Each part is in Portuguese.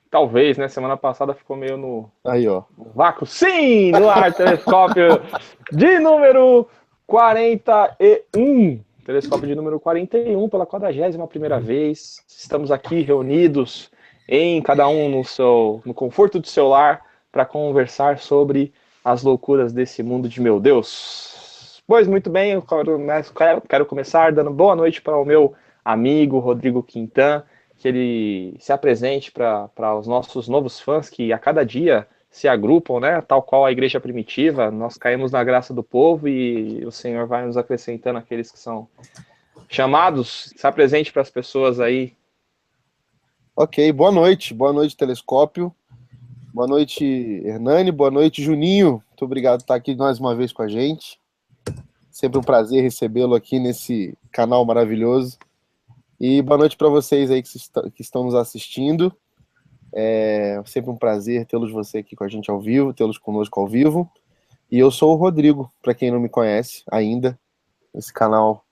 talvez, né? Semana passada ficou meio no Aí, ó. vácuo. Sim, no ar, telescópio de número 41. Telescópio de número 41 pela 41ª vez. Estamos aqui reunidos em cada um no conforto do seu lar para conversar sobre as loucuras desse mundo de meu Deus. Pois muito bem, eu quero começar dando boa noite para o meu amigo Rodrigo Quintan, que ele se apresente para os nossos novos fãs que a cada dia se agrupam, né? Tal qual a igreja primitiva, nós caímos na graça do povo e o Senhor vai nos acrescentando aqueles que são chamados. Se apresente para as pessoas aí. Ok, boa noite, Telescópio. Boa noite, Hernani. Boa noite, Juninho. Muito obrigado por estar aqui mais uma vez com a gente. Sempre um prazer recebê-lo aqui nesse canal maravilhoso. E boa noite para vocês aí que estão nos assistindo. É sempre um prazer tê-los você aqui com a gente ao vivo, tê-los conosco ao vivo. E eu sou o Rodrigo, para quem não me conhece ainda, esse canal,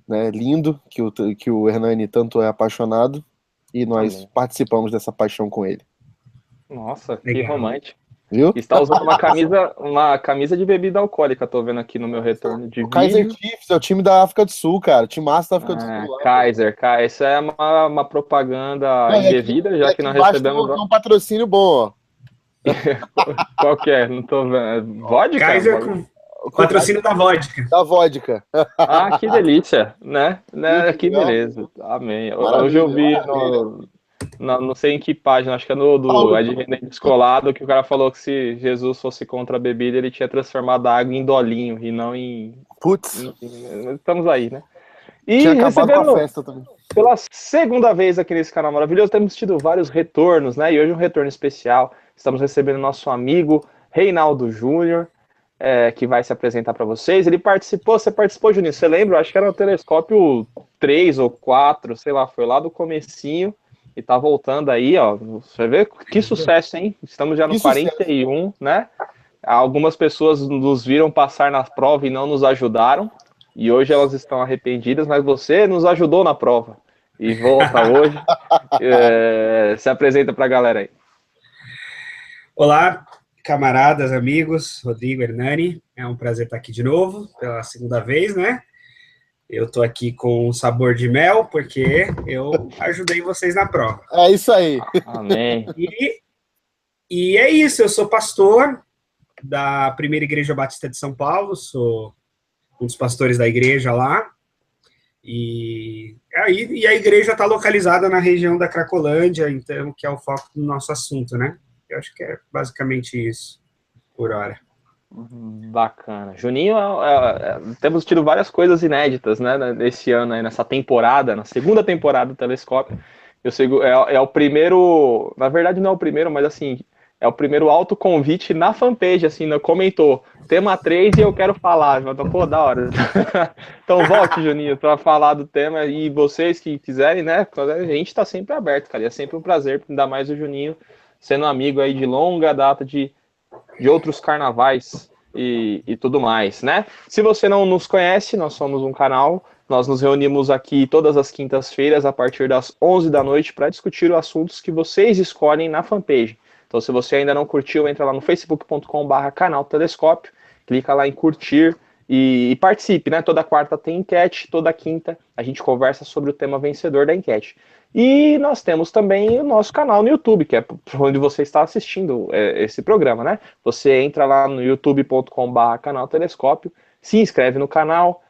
né, lindo que o Hernani tanto é apaixonado. E nós Amém. participamos dessa paixão com ele. Nossa, que Legal. romântico. Viu? Está usando uma camisa de bebida alcoólica, tô vendo aqui no meu retorno de O Kaiser vídeo. Chiefs é o time da África do Sul, cara. O time massa da África do Sul. Lá, Kaiser, isso é uma propaganda não, indevida, e já que aqui nós embaixo recebemos. tem um patrocínio bom, ó. Qual que é? Não tô vendo. Vodka? Kaiser com patrocínio da vodka. Da vodka. Ah, que delícia, né? Que Legal. beleza. Amém. Hoje Maravilha, eu vi maravilha. não sei em que página, acho que é no do Paulo, Advento Descolado, que o cara falou que se Jesus fosse contra a bebida, ele tinha transformado a água em dolinho e não em. putz, Estamos aí, né? E tinha acabado com a recebendo festa também. pela segunda vez aqui nesse canal maravilhoso, temos tido vários retornos, né? E hoje um retorno especial. Estamos recebendo nosso amigo Reinaldo Júnior, que vai se apresentar para vocês. Você participou, Juninho? Você lembra? Acho que era o Telescópio 3 ou 4, sei lá, foi lá do comecinho e tá voltando aí, ó. Você vê que sucesso, hein? Estamos já no Que 41, né? Algumas pessoas nos viram passar na prova e não nos ajudaram. E hoje elas estão arrependidas, mas você nos ajudou na prova. E volta hoje. Se apresenta para a galera aí. Olá, camaradas, amigos, Rodrigo, Hernani. É um prazer estar aqui de novo, pela segunda vez, né? Eu tô aqui com um sabor de mel, porque eu ajudei vocês na prova. É isso aí. Amém. E é isso, eu sou pastor da Primeira Igreja Batista de São Paulo, sou um dos pastores da igreja lá, e a igreja está localizada na região da Cracolândia, então, que é o foco do nosso assunto, né? Eu acho que é basicamente isso, por hora. Bacana. Juninho, temos tido várias coisas inéditas, né, nesse ano, aí, nessa temporada, na segunda temporada do Telescópio. É o primeiro, na verdade não é o primeiro, mas assim, é o primeiro autoconvite na fanpage, assim, comentou, tema 3 e eu quero falar. Pô, da hora. Então volte, Juninho, para falar do tema, e vocês que quiserem, né, a gente está sempre aberto, cara, é sempre um prazer, ainda mais o Juninho sendo um amigo aí de longa data de outros carnavais e tudo mais, né? Se você não nos conhece, nós somos um canal, nós nos reunimos aqui todas as quintas-feiras a partir das 11 da noite para discutir os assuntos que vocês escolhem na fanpage. Então, se você ainda não curtiu, entra lá no facebook.com/canal Telescópio, clica lá em curtir e participe, né? Toda quarta tem enquete, toda quinta a gente conversa sobre o tema vencedor da enquete. E nós temos também o nosso canal no YouTube, que é onde você está assistindo esse programa, né? Você entra lá no youtube.com/canal Telescópio, se inscreve no canal,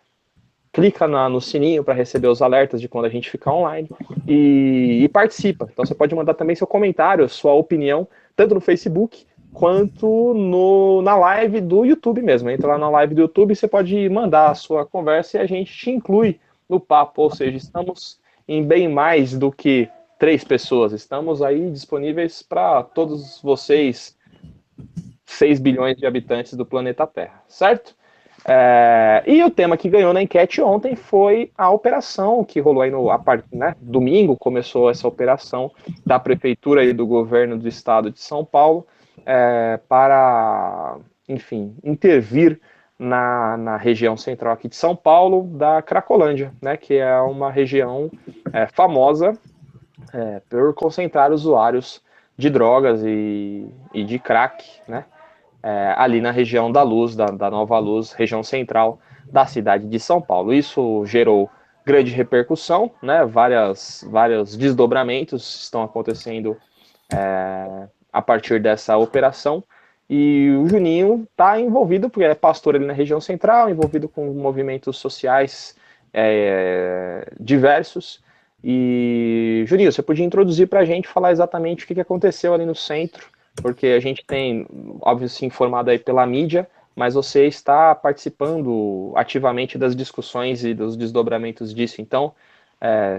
clica no sininho para receber os alertas de quando a gente ficar online e participa. Então você pode mandar também seu comentário, sua opinião, tanto no Facebook quanto na live do YouTube mesmo. Entra lá na live do YouTube, você pode mandar a sua conversa e a gente te inclui no papo, ou seja, estamos em bem mais do que 3 pessoas. Estamos aí disponíveis para todos vocês, 6 bilhões de habitantes do planeta Terra, certo? E o tema que ganhou na enquete ontem foi a operação que rolou aí domingo começou essa operação da prefeitura e do governo do estado de São Paulo para, enfim, intervir na região central aqui de São Paulo, da Cracolândia, né, que é uma região famosa por concentrar usuários de drogas e de crack, né? Ali na região da Luz, da Nova Luz, região central da cidade de São Paulo. Isso gerou grande repercussão, né? Vários desdobramentos estão acontecendo a partir dessa operação. E o Juninho está envolvido, porque é pastor ali na região central, envolvido com movimentos sociais diversos. E, Juninho, você podia introduzir para a gente, falar exatamente o que aconteceu ali no centro, porque a gente tem, óbvio, se informado aí pela mídia, mas você está participando ativamente das discussões e dos desdobramentos disso. Então,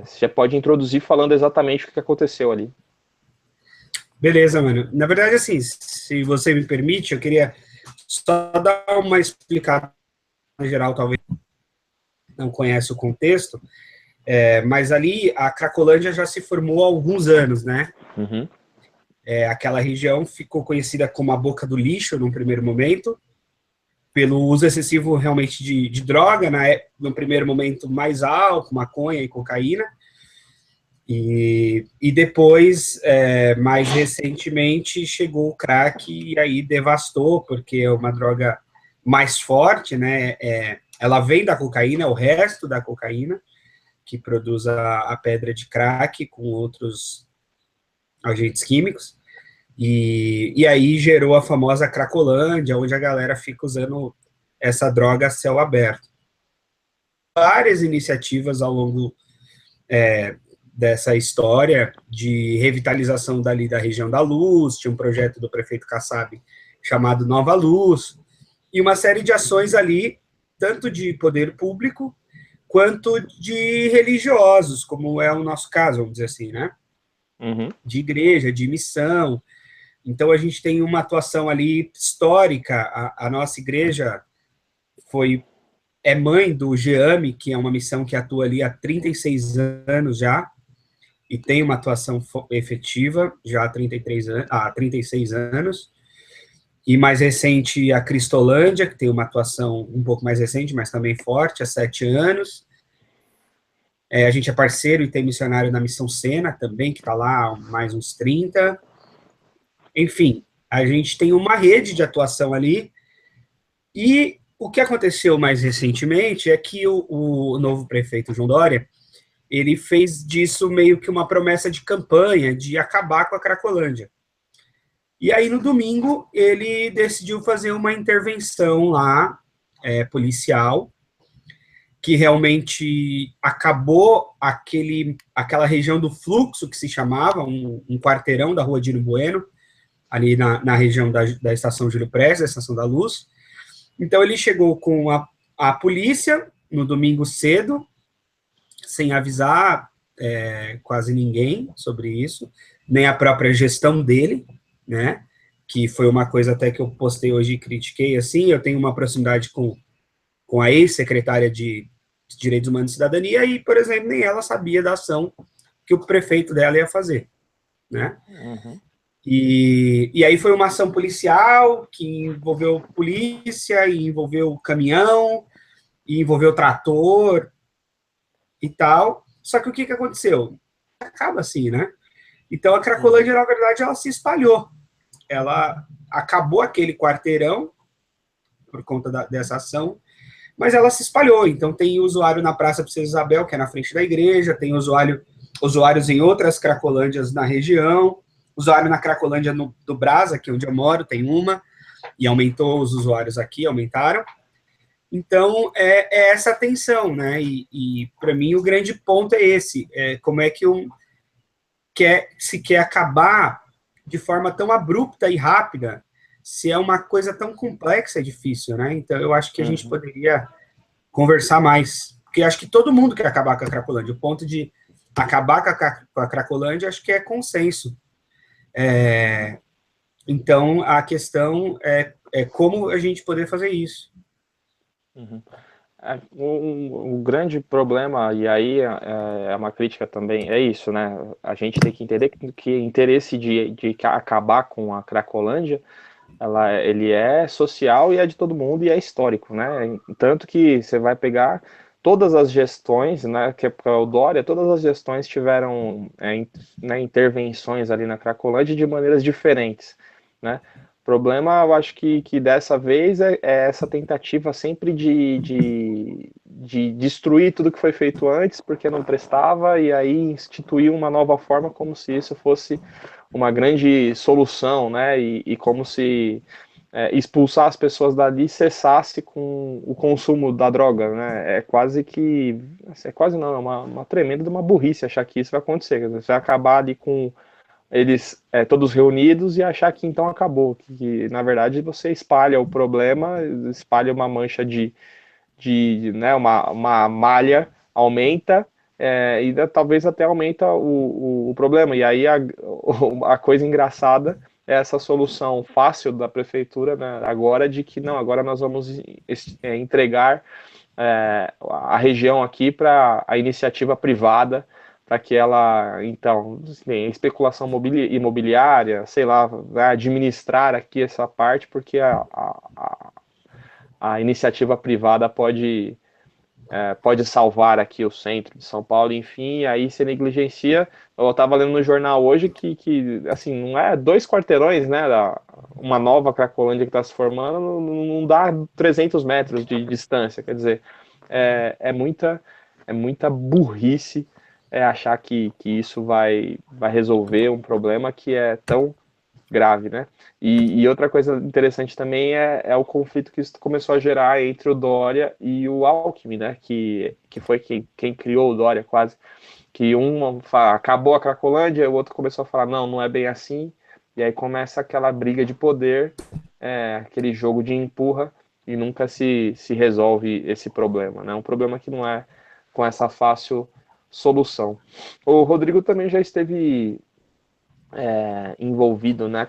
você pode introduzir falando exatamente o que aconteceu ali. Beleza, mano. Na verdade, assim, se você me permite, eu queria só dar uma explicada geral, talvez não conhece o contexto, mas ali a Cracolândia já se formou há alguns anos, né? Uhum. Aquela região ficou conhecida como a boca do lixo, num primeiro momento, pelo uso excessivo realmente de droga, no primeiro momento mais álcool, maconha e cocaína, e depois, mais recentemente, chegou o crack e aí devastou, porque é uma droga mais forte, né? Ela vem da cocaína, é o resto da cocaína, que produz a pedra de crack com outros agentes químicos, e aí gerou a famosa Cracolândia, onde a galera fica usando essa droga a céu aberto. Várias iniciativas ao longo dessa história de revitalização dali da região da Luz, tinha um projeto do prefeito Kassab chamado Nova Luz, e uma série de ações ali, tanto de poder público, quanto de religiosos, como é o nosso caso, vamos dizer assim, né? Uhum. De igreja, de missão. Então, a gente tem uma atuação ali histórica. A nossa igreja é mãe do GEAME, que é uma missão que atua ali há 36 anos já, e tem uma atuação efetiva já há 36 anos. E mais recente, a Cristolândia, que tem uma atuação um pouco mais recente, mas também forte, há 7 anos. A gente é parceiro e tem missionário na Missão Sena também, que está lá há mais uns 30. Enfim, a gente tem uma rede de atuação ali. E o que aconteceu mais recentemente é que o novo prefeito, João Dória, ele fez disso meio que uma promessa de campanha de acabar com a Cracolândia. E aí, no domingo, ele decidiu fazer uma intervenção lá, policial, que realmente acabou aquela região do fluxo, que se chamava, um quarteirão da Rua Dino Bueno, ali na região da Estação Júlio Prestes, da Estação da Luz. Então, ele chegou com a polícia no domingo cedo, sem avisar quase ninguém sobre isso, nem a própria gestão dele, né? Que foi uma coisa até que eu postei hoje e critiquei, assim, eu tenho uma proximidade com a ex-secretária de Direitos Humanos e Cidadania e, por exemplo, nem ela sabia da ação que o prefeito dela ia fazer, né? Uhum. E aí foi uma ação policial que envolveu polícia, e envolveu caminhão, e envolveu trator e tal. Só que o que aconteceu? Acaba assim, né? Então a Cracolândia, na verdade, ela se espalhou. Ela acabou aquele quarteirão por conta dessa ação, mas ela se espalhou. Então tem usuário na Praça Princesa Isabel, que é na frente da igreja, tem usuários em outras Cracolândias na região, usuário na Cracolândia do Brasa, que é onde eu moro, tem uma, e aumentou os usuários aqui, aumentaram. Então, é essa tensão, né? E para mim, o grande ponto é esse, como é que se quer acabar de forma tão abrupta e rápida, se é uma coisa tão complexa e difícil, né? Então, eu acho que a gente poderia conversar mais, porque acho que todo mundo quer acabar com a Cracolândia. O ponto de acabar com a Cracolândia, acho que é consenso. Então, a questão é como a gente poder fazer isso. Uhum. O grande problema, e aí é uma crítica também, é isso, né? A gente tem que entender que interesse de acabar com a Cracolândia, ele é social e é de todo mundo e é histórico, né? Tanto que você vai pegar todas as gestões, né, que é para o Dória, todas as gestões tiveram né, intervenções ali na Cracolândia de maneiras diferentes, né? O problema, eu acho que dessa vez é essa tentativa sempre de destruir tudo que foi feito antes, porque não prestava, e aí instituir uma nova forma como se isso fosse uma grande solução, né? E como se expulsar as pessoas dali cessasse com o consumo da droga, né? É quase que, é quase não, é uma tremenda de uma burrice achar que isso vai acontecer. Você vai acabar ali com eles todos reunidos e achar que então acabou, que na verdade você espalha o problema, espalha uma mancha né, uma malha, aumenta e talvez até aumenta o problema. E aí a coisa engraçada é essa solução fácil da prefeitura, né, agora de que não, agora nós vamos entregar a região aqui para a iniciativa privada, para que ela, então, assim, especulação imobiliária, sei lá, vai administrar aqui essa parte, porque a iniciativa privada pode salvar aqui o centro de São Paulo, enfim, aí se negligencia. Eu estava lendo no jornal hoje que assim, não é 2 quarteirões, né, uma nova Cracolândia que está se formando, não dá 300 metros de distância, quer dizer, é muita burrice achar que isso vai resolver um problema que é tão grave, né? E outra coisa interessante também é o conflito que isso começou a gerar entre o Dória e o Alckmin, né? Que foi quem criou o Dória, quase. Que acabou a Cracolândia, o outro começou a falar, não é bem assim. E aí começa aquela briga de poder, aquele jogo de empurra, e nunca se resolve esse problema, né? Um problema que não é com essa fácil solução. O Rodrigo também já esteve envolvido, né,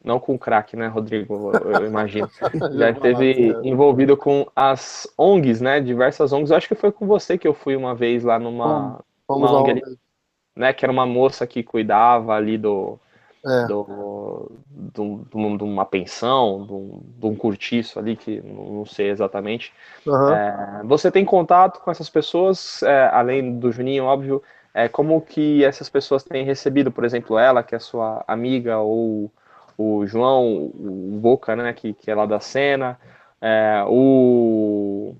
não com crack, né, Rodrigo, eu imagino, já esteve envolvido com as ONGs, né, diversas ONGs, eu acho que foi com você que eu fui uma vez lá numa ONG ali, né, que era uma moça que cuidava ali de uma pensão, de um cortiço ali, que não sei exatamente. Você tem contato com essas pessoas, além do Juninho, óbvio, como que essas pessoas têm recebido, por exemplo, ela, que é sua amiga, ou o João, o Boca, né, que é lá da cena, o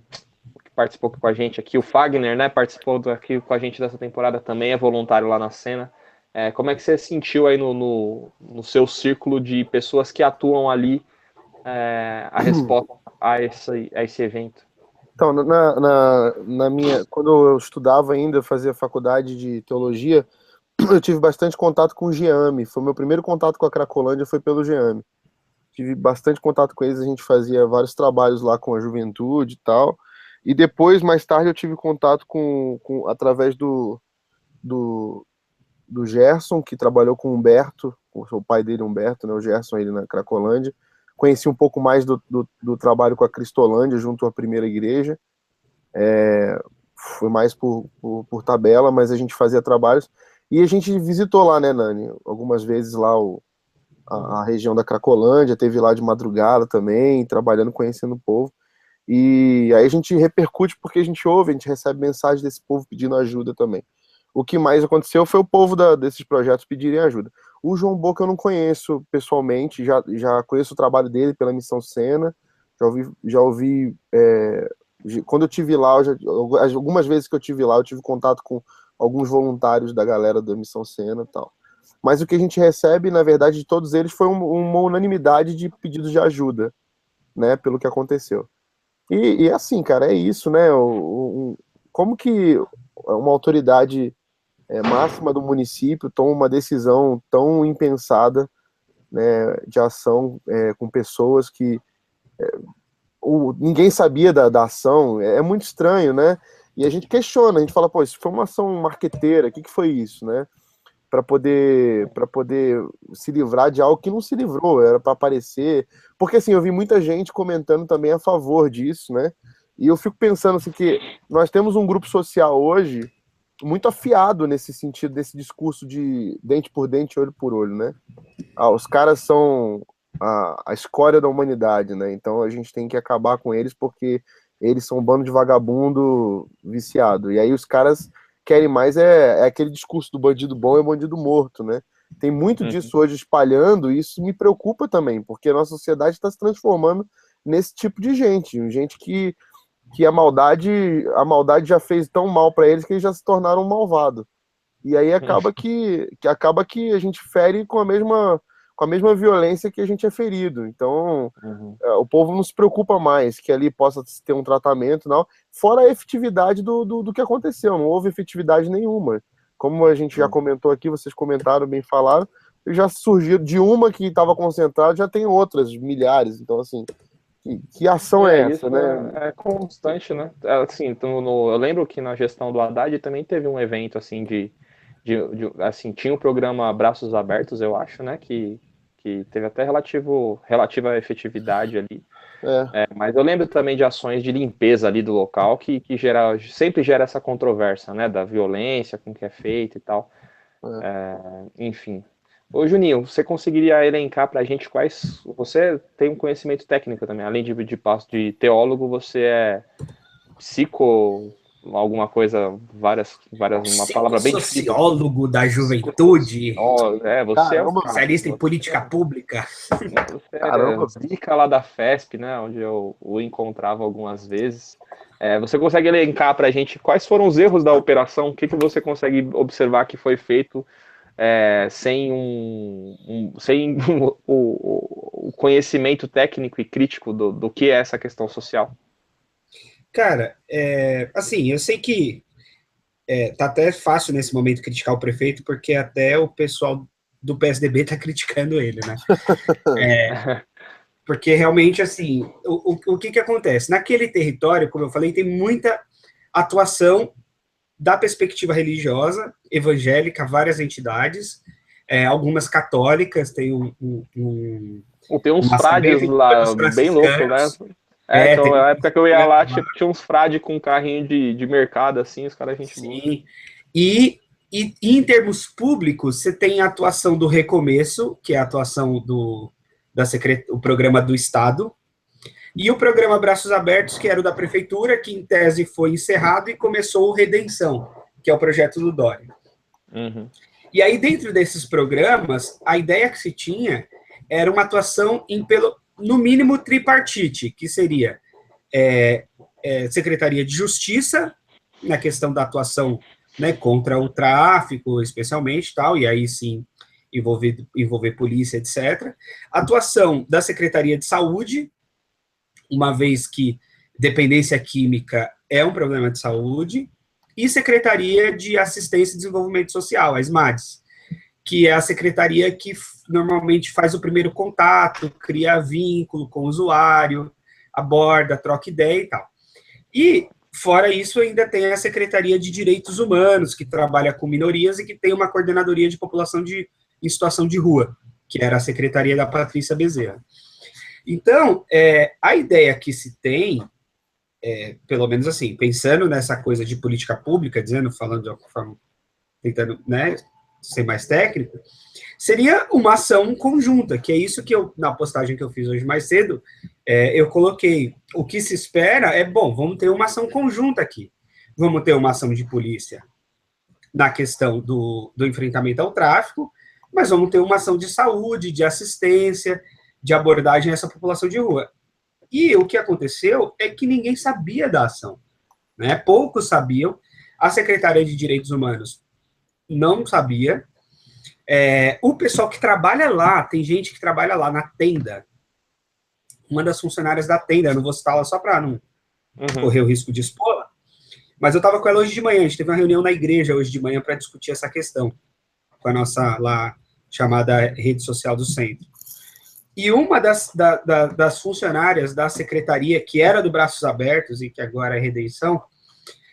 que participou com a gente aqui, o Fagner, né, participou aqui com a gente dessa temporada também, é voluntário lá na cena. Como é que você sentiu aí no seu círculo de pessoas que atuam ali a resposta a esse evento? Então, quando eu estudava ainda, fazia faculdade de teologia, eu tive bastante contato com o GEAME. Foi o meu primeiro contato com a Cracolândia, foi pelo GEAME. Tive bastante contato com eles, a gente fazia vários trabalhos lá com a juventude e tal. E depois, mais tarde, eu tive contato através do Gerson, que trabalhou com o Humberto, com o pai dele, Humberto, né, o Gerson, ele na Cracolândia. Conheci um pouco mais do trabalho com a Cristolândia, junto à primeira igreja. Foi mais por tabela, mas a gente fazia trabalhos. E a gente visitou lá, né, Nani? Algumas vezes lá a região da Cracolândia, teve lá de madrugada também, trabalhando, conhecendo o povo. E aí a gente repercute porque a gente ouve, a gente recebe mensagem desse povo pedindo ajuda também. O que mais aconteceu foi o povo desses projetos pedirem ajuda. O João Boca eu não conheço pessoalmente, já conheço o trabalho dele pela Missão Sena, já ouvi quando eu tive lá, algumas vezes que eu tive lá, eu tive contato com alguns voluntários da galera da Missão Sena e tal. Mas o que a gente recebe, na verdade, de todos eles foi uma unanimidade de pedidos de ajuda, né, pelo que aconteceu. E assim, cara, é isso, né? Como que uma autoridade máxima do município toma uma decisão tão impensada, né, de ação com pessoas que ninguém sabia da ação? É muito estranho, né? E a gente questiona, a gente fala, pô, isso foi uma ação marqueteira, o que foi isso, né? Para poder se livrar de algo que não se livrou, era para aparecer. Porque assim, eu vi muita gente comentando também a favor disso, né? E eu fico pensando assim, que nós temos um grupo social hoje muito afiado nesse sentido, desse discurso de dente por dente, olho por olho, né? Os caras são a escória da humanidade, né? Então a gente tem que acabar com eles porque eles são um bando de vagabundo viciado. E aí os caras querem mais é aquele discurso do bandido bom é bandido morto, né? Tem muito disso hoje espalhando, e isso me preocupa também, porque a nossa sociedade está se transformando nesse tipo de gente que a maldade já fez tão mal para eles que eles já se tornaram um malvado. E aí acaba que a gente fere com a mesma violência que a gente é ferido. Então, o povo não se preocupa mais que ali possa ter um tratamento, não. Fora a efetividade do que aconteceu, não houve efetividade nenhuma. Como a gente já comentou aqui, vocês comentaram, bem falaram, já surgiu de uma que estava concentrada, já tem outras milhares. Então, assim, que ação é essa, né? É constante, né? Assim, eu lembro que na gestão do Haddad também teve um evento, assim, assim, tinha o programa Braços Abertos, eu acho, né? Que teve até relativa efetividade ali. Mas eu lembro também de ações de limpeza ali do local que sempre gera essa controvérsia, né? Da violência com que é feito e tal. Enfim. Ô, Juninho, você conseguiria elencar pra gente quais... Você tem um conhecimento técnico também, além de teólogo, você é alguma coisa, uma palavra bem difícil. Sociólogo da juventude. Você especialista em política pública. Você zica lá da FESP, né, onde eu o encontrava algumas vezes. Você consegue elencar pra gente quais foram os erros da operação? O que você consegue observar que foi feito sem o conhecimento técnico e crítico do que é essa questão social? Cara, assim, eu sei que tá até fácil nesse momento criticar o prefeito, porque até o pessoal do PSDB tá criticando ele, né? Porque realmente, assim, o que acontece? Naquele território, como eu falei, tem muita atuação da perspectiva religiosa, evangélica, várias entidades, algumas católicas, tem tem uns frades lá, bem loucos, né? Então, na época que eu ia lá, tinha uns frades com um carrinho de mercado, assim, os caras gente boa. Sim. E em termos públicos, você tem a atuação do Recomeço, que é a atuação o programa do Estado, e o programa Braços Abertos, que era o da Prefeitura, que em tese foi encerrado e começou o Redenção, que é o projeto do Dória. E aí, dentro desses programas, a ideia que se tinha era uma atuação no mínimo tripartite, que seria Secretaria de Justiça, na questão da atuação, né, contra o tráfico, especialmente, tal, e aí sim envolver polícia, etc. Atuação da Secretaria de Saúde, uma vez que dependência química é um problema de saúde, e Secretaria de Assistência e Desenvolvimento Social, a SMADES, que é a secretaria que normalmente faz o primeiro contato, cria vínculo com o usuário, aborda, troca ideia e tal. E, fora isso, ainda tem a Secretaria de Direitos Humanos, que trabalha com minorias e que tem uma coordenadoria de população em situação de rua, que era a secretaria da Patrícia Bezerra. Então, a ideia que se tem, pelo menos assim, pensando nessa coisa de política pública, falando de alguma forma, tentando, né, ser mais técnico, seria uma ação conjunta, que é isso que na postagem que eu fiz hoje mais cedo, eu coloquei, o que se espera vamos ter uma ação conjunta aqui, vamos ter uma ação de polícia na questão do enfrentamento ao tráfico, mas vamos ter uma ação de saúde, de assistência, de abordagem a essa população de rua. E o que aconteceu é que ninguém sabia da ação, né? Poucos sabiam, a Secretaria de Direitos Humanos não sabia, o pessoal que trabalha lá, tem gente que trabalha lá na tenda, uma das funcionárias da tenda, eu não vou citá-la só para não correr o risco de expor, mas eu estava com ela hoje de manhã, a gente teve uma reunião na igreja hoje de manhã para discutir essa questão, com a nossa lá chamada rede social do centro. E uma das funcionárias da secretaria, que era do Braços Abertos e que agora é Redenção,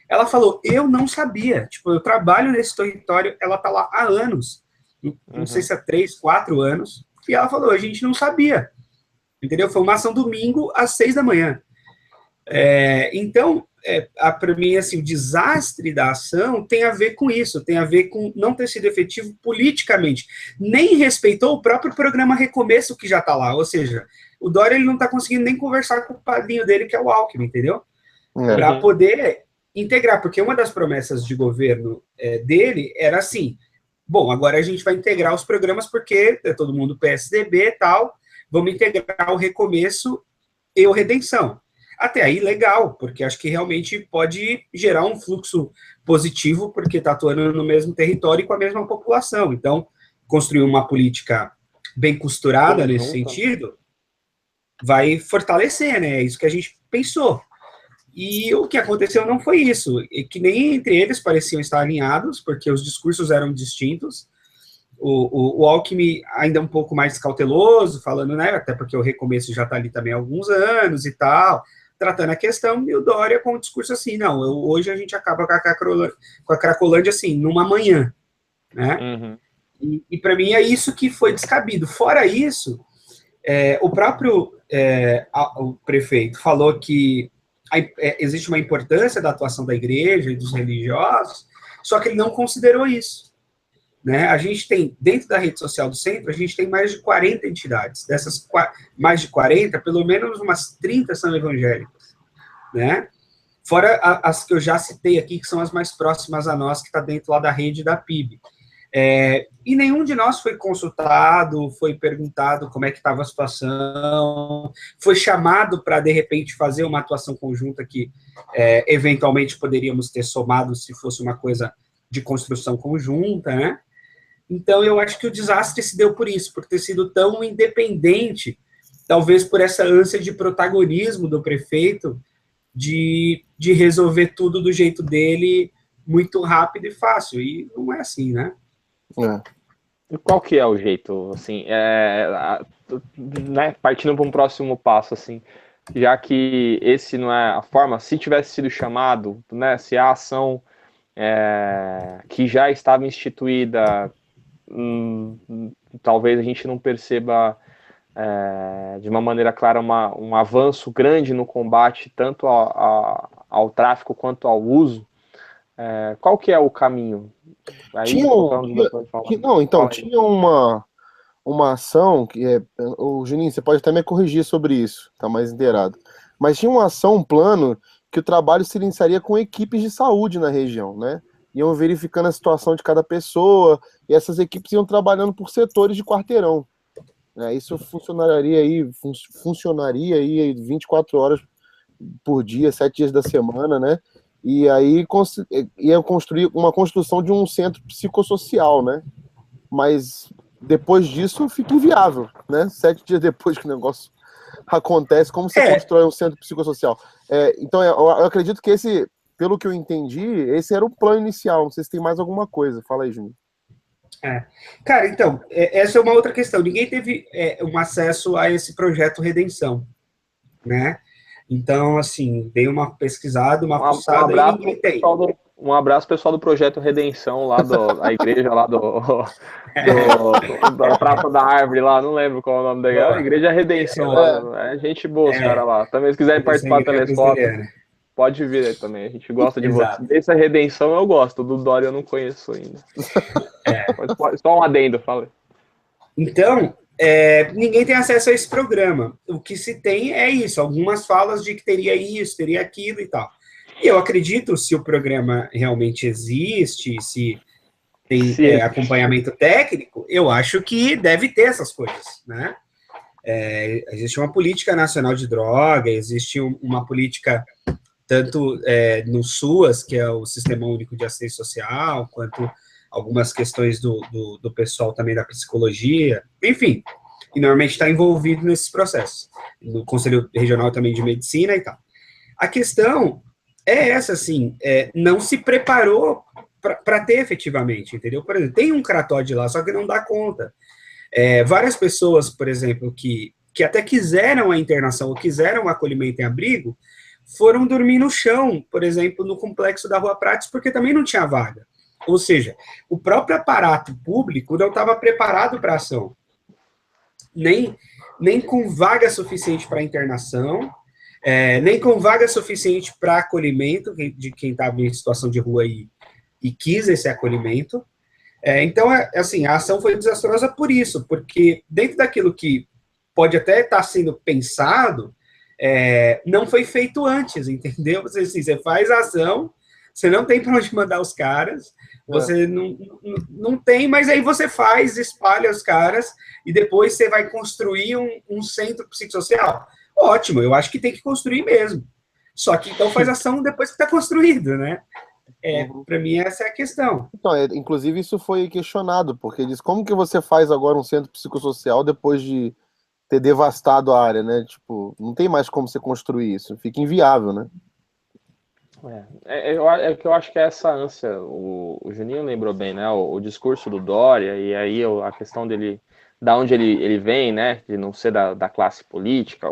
ela falou, eu não sabia, eu trabalho nesse território, ela tá lá há anos, não sei se há 3, 4 anos, e ela falou, a gente não sabia, entendeu? Foi uma ação domingo às 6 da manhã. Então, para mim, assim, o desastre da ação tem a ver com isso, tem a ver com não ter sido efetivo politicamente, nem respeitou o próprio programa Recomeço que já está lá, ou seja, o Dória ele não está conseguindo nem conversar com o padrinho dele, que é o Alckmin, entendeu? para poder integrar, porque uma das promessas de governo dele era assim, bom, agora a gente vai integrar os programas porque é todo mundo PSDB e tal, vamos integrar o Recomeço e o Redenção. Até aí, legal, porque acho que realmente pode gerar um fluxo positivo, porque está atuando no mesmo território e com a mesma população. Então, construir uma política bem costurada nesse sentido vai fortalecer, né? É isso que a gente pensou. E o que aconteceu não foi isso, e que nem entre eles pareciam estar alinhados, porque os discursos eram distintos. O Alckmin ainda um pouco mais cauteloso, falando, né, até porque o Recomeço já está ali também há alguns anos e tal, tratando a questão, e o Dória com um discurso assim, não, hoje a gente acaba com a Cracolândia, assim, numa manhã, né? E para mim é isso que foi descabido. Fora isso, o próprio o prefeito falou que existe uma importância da atuação da igreja e dos religiosos, só que ele não considerou isso. Né? A gente tem, dentro da rede social do centro, a gente tem mais de 40 entidades. Dessas mais de 40, pelo menos umas 30 são evangélicas. Né? Fora as que eu já citei aqui, que são as mais próximas a nós, que está dentro lá da rede da PIB. E nenhum de nós foi consultado, foi perguntado como é que estava a situação, foi chamado para, de repente, fazer uma atuação conjunta que, eventualmente, poderíamos ter somado se fosse uma coisa de construção conjunta, né? Então, eu acho que o desastre se deu por isso, por ter sido tão independente, talvez por essa ânsia de protagonismo do prefeito, de resolver tudo do jeito dele, muito rápido e fácil, e não é assim, né? E qual que é o jeito, assim, né, partindo para um próximo passo, assim, já que esse não é a forma, se tivesse sido chamado, né, se a ação que já estava instituída, talvez a gente não perceba de uma maneira clara um avanço grande no combate tanto ao tráfico quanto ao uso. Qual que é o caminho? Aí, tinha uma ação que o Juninho, você pode até me corrigir sobre isso, tá mais inteirado. Mas tinha uma ação, um plano que o trabalho se iniciaria com equipes de saúde na região, né? Iam verificando a situação de cada pessoa e essas equipes iam trabalhando por setores de quarteirão. Isso funcionaria aí 24 horas por dia, 7 dias da semana, né? E aí ia construir uma construção de um centro psicossocial, né? Mas depois disso fica inviável, né? 7 dias depois que o negócio acontece, como você constrói um centro psicossocial? Então, eu acredito que esse, pelo que eu entendi, esse era o plano inicial. Não sei se tem mais alguma coisa. Fala aí, Juninho. Cara, então, essa é uma outra questão. Ninguém teve um acesso a esse projeto Redenção, né? Então, assim, dei uma pessoada, uma fuçada e ninguém tem. Um abraço, pessoal do Projeto Redenção, lá da igreja, lá da Praça da Árvore, lá, não lembro qual é o nome da igreja. Igreja Redenção, lá, gente boa os caras lá. Também, se quiserem participar do Telescópio, pode vir aí também, a gente gosta de você. Essa Redenção eu gosto, do Dória eu não conheço ainda. Só um adendo, fala. Então, ninguém tem acesso a esse programa. O que se tem é isso, algumas falas de que teria isso, teria aquilo e tal. E eu acredito, se o programa realmente existe, se tem acompanhamento técnico, eu acho que deve ter essas coisas, né? Existe uma política nacional de droga, existe uma política tanto no SUAS, que é o Sistema Único de Assistência Social, quanto algumas questões do pessoal também da psicologia, enfim, e normalmente está envolvido nesses processos, no Conselho Regional também de Medicina e tal. A questão é essa, assim, não se preparou para ter efetivamente, entendeu? Por exemplo, tem um Cratóide lá, só que não dá conta. Várias pessoas, por exemplo, que até quiseram a internação ou quiseram o acolhimento em abrigo, foram dormir no chão, por exemplo, no complexo da Rua Prates, porque também não tinha vaga. Ou seja, o próprio aparato público não estava preparado para a ação. Nem com vaga suficiente para internação, nem com vaga suficiente para acolhimento de quem estava em situação de rua e quis esse acolhimento. Então, assim, a ação foi desastrosa por isso, porque dentro daquilo que pode até estar sendo pensado, não foi feito antes, entendeu? Você, assim, você faz a ação, você não tem para onde mandar os caras, você não tem, mas aí você faz, espalha os caras, e depois você vai construir um centro psicossocial. Ótimo, eu acho que tem que construir mesmo. Só que então faz ação depois que está construído, né? Para mim, essa é a questão. Então, inclusive, isso foi questionado, porque diz, como que você faz agora um centro psicossocial depois de ter devastado a área, né? Tipo, não tem mais como você construir isso, fica inviável, né? É que eu acho que é essa ânsia, o Juninho lembrou bem, né, o discurso do Dória, e aí a questão dele, da onde ele vem, né, de não ser da classe política,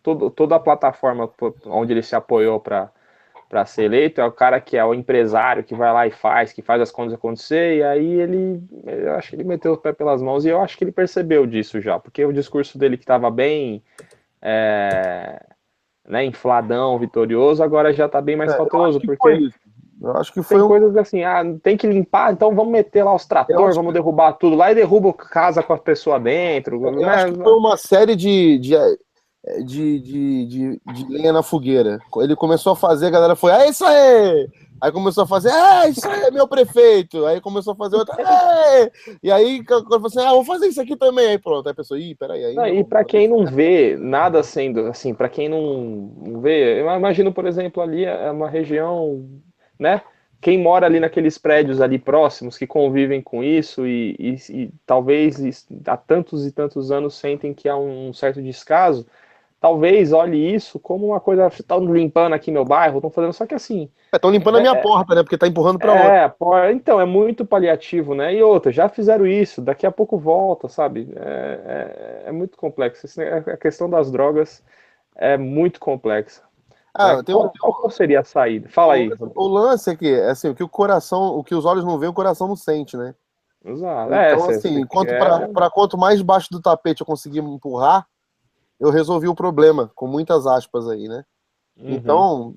toda a plataforma onde ele se apoiou para ser eleito, é o cara que é o empresário, que vai lá e que faz as coisas acontecer, e aí eu acho que ele meteu o pé pelas mãos, e eu acho que ele percebeu disso já, porque o discurso dele que estava bem... né, infladão, vitorioso, agora já tá bem mais cauteloso, porque eu acho que foi tem coisas assim, tem que limpar, então vamos meter lá os tratores, vamos derrubar tudo lá e derruba casa com a pessoa dentro. Eu acho que foi uma série de lenha na fogueira. Ele começou a fazer, a galera foi, é isso aí! Aí começou a fazer, isso aí é meu prefeito. Aí começou a fazer outra, e aí quando falou assim, vou fazer isso aqui também. Aí pronto, aí a pessoa, peraí. E para quem não vê nada sendo assim, para quem não vê, eu imagino, por exemplo, ali é uma região, né? Quem mora ali naqueles prédios ali próximos, que convivem com isso e talvez há tantos e tantos anos sentem que há um certo descaso, talvez olhe isso como uma coisa, estão limpando aqui meu bairro, estão fazendo, só que assim... Estão limpando a minha porta, né? Porque tá empurrando para outra. Então, é muito paliativo, né? E outra, já fizeram isso, daqui a pouco volta, sabe? É muito complexo. A questão das drogas é muito complexa. Qual seria a saída? Fala aí. O lance é que, assim, o que os olhos não veem, o coração não sente, né? Exato. Então, assim, quanto mais baixo do tapete eu conseguir empurrar, eu resolvi o problema, com muitas aspas aí, né? Uhum. Então,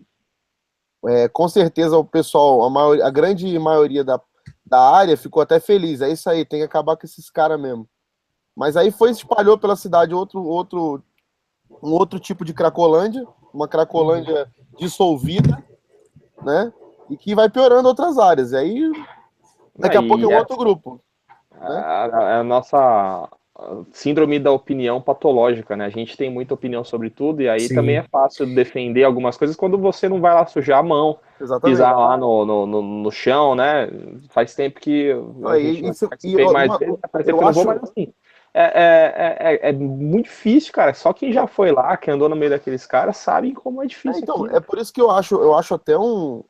com certeza o pessoal, a grande maioria da área ficou até feliz. É isso aí, tem que acabar com esses caras mesmo. Mas aí espalhou pela cidade um outro tipo de Cracolândia, uma Cracolândia dissolvida, né? E que vai piorando outras áreas. E aí, daqui a pouco é um outro grupo. Né? A nossa síndrome da opinião patológica, né? A gente tem muita opinião sobre tudo e aí também é fácil defender algumas coisas quando você não vai lá sujar a mão, pisar lá no chão, né? Faz tempo que a gente não participei mais vezes, mas assim, é muito difícil, cara. Só quem já foi lá, quem andou no meio daqueles caras, sabe como é difícil. Então, é por isso que eu acho até um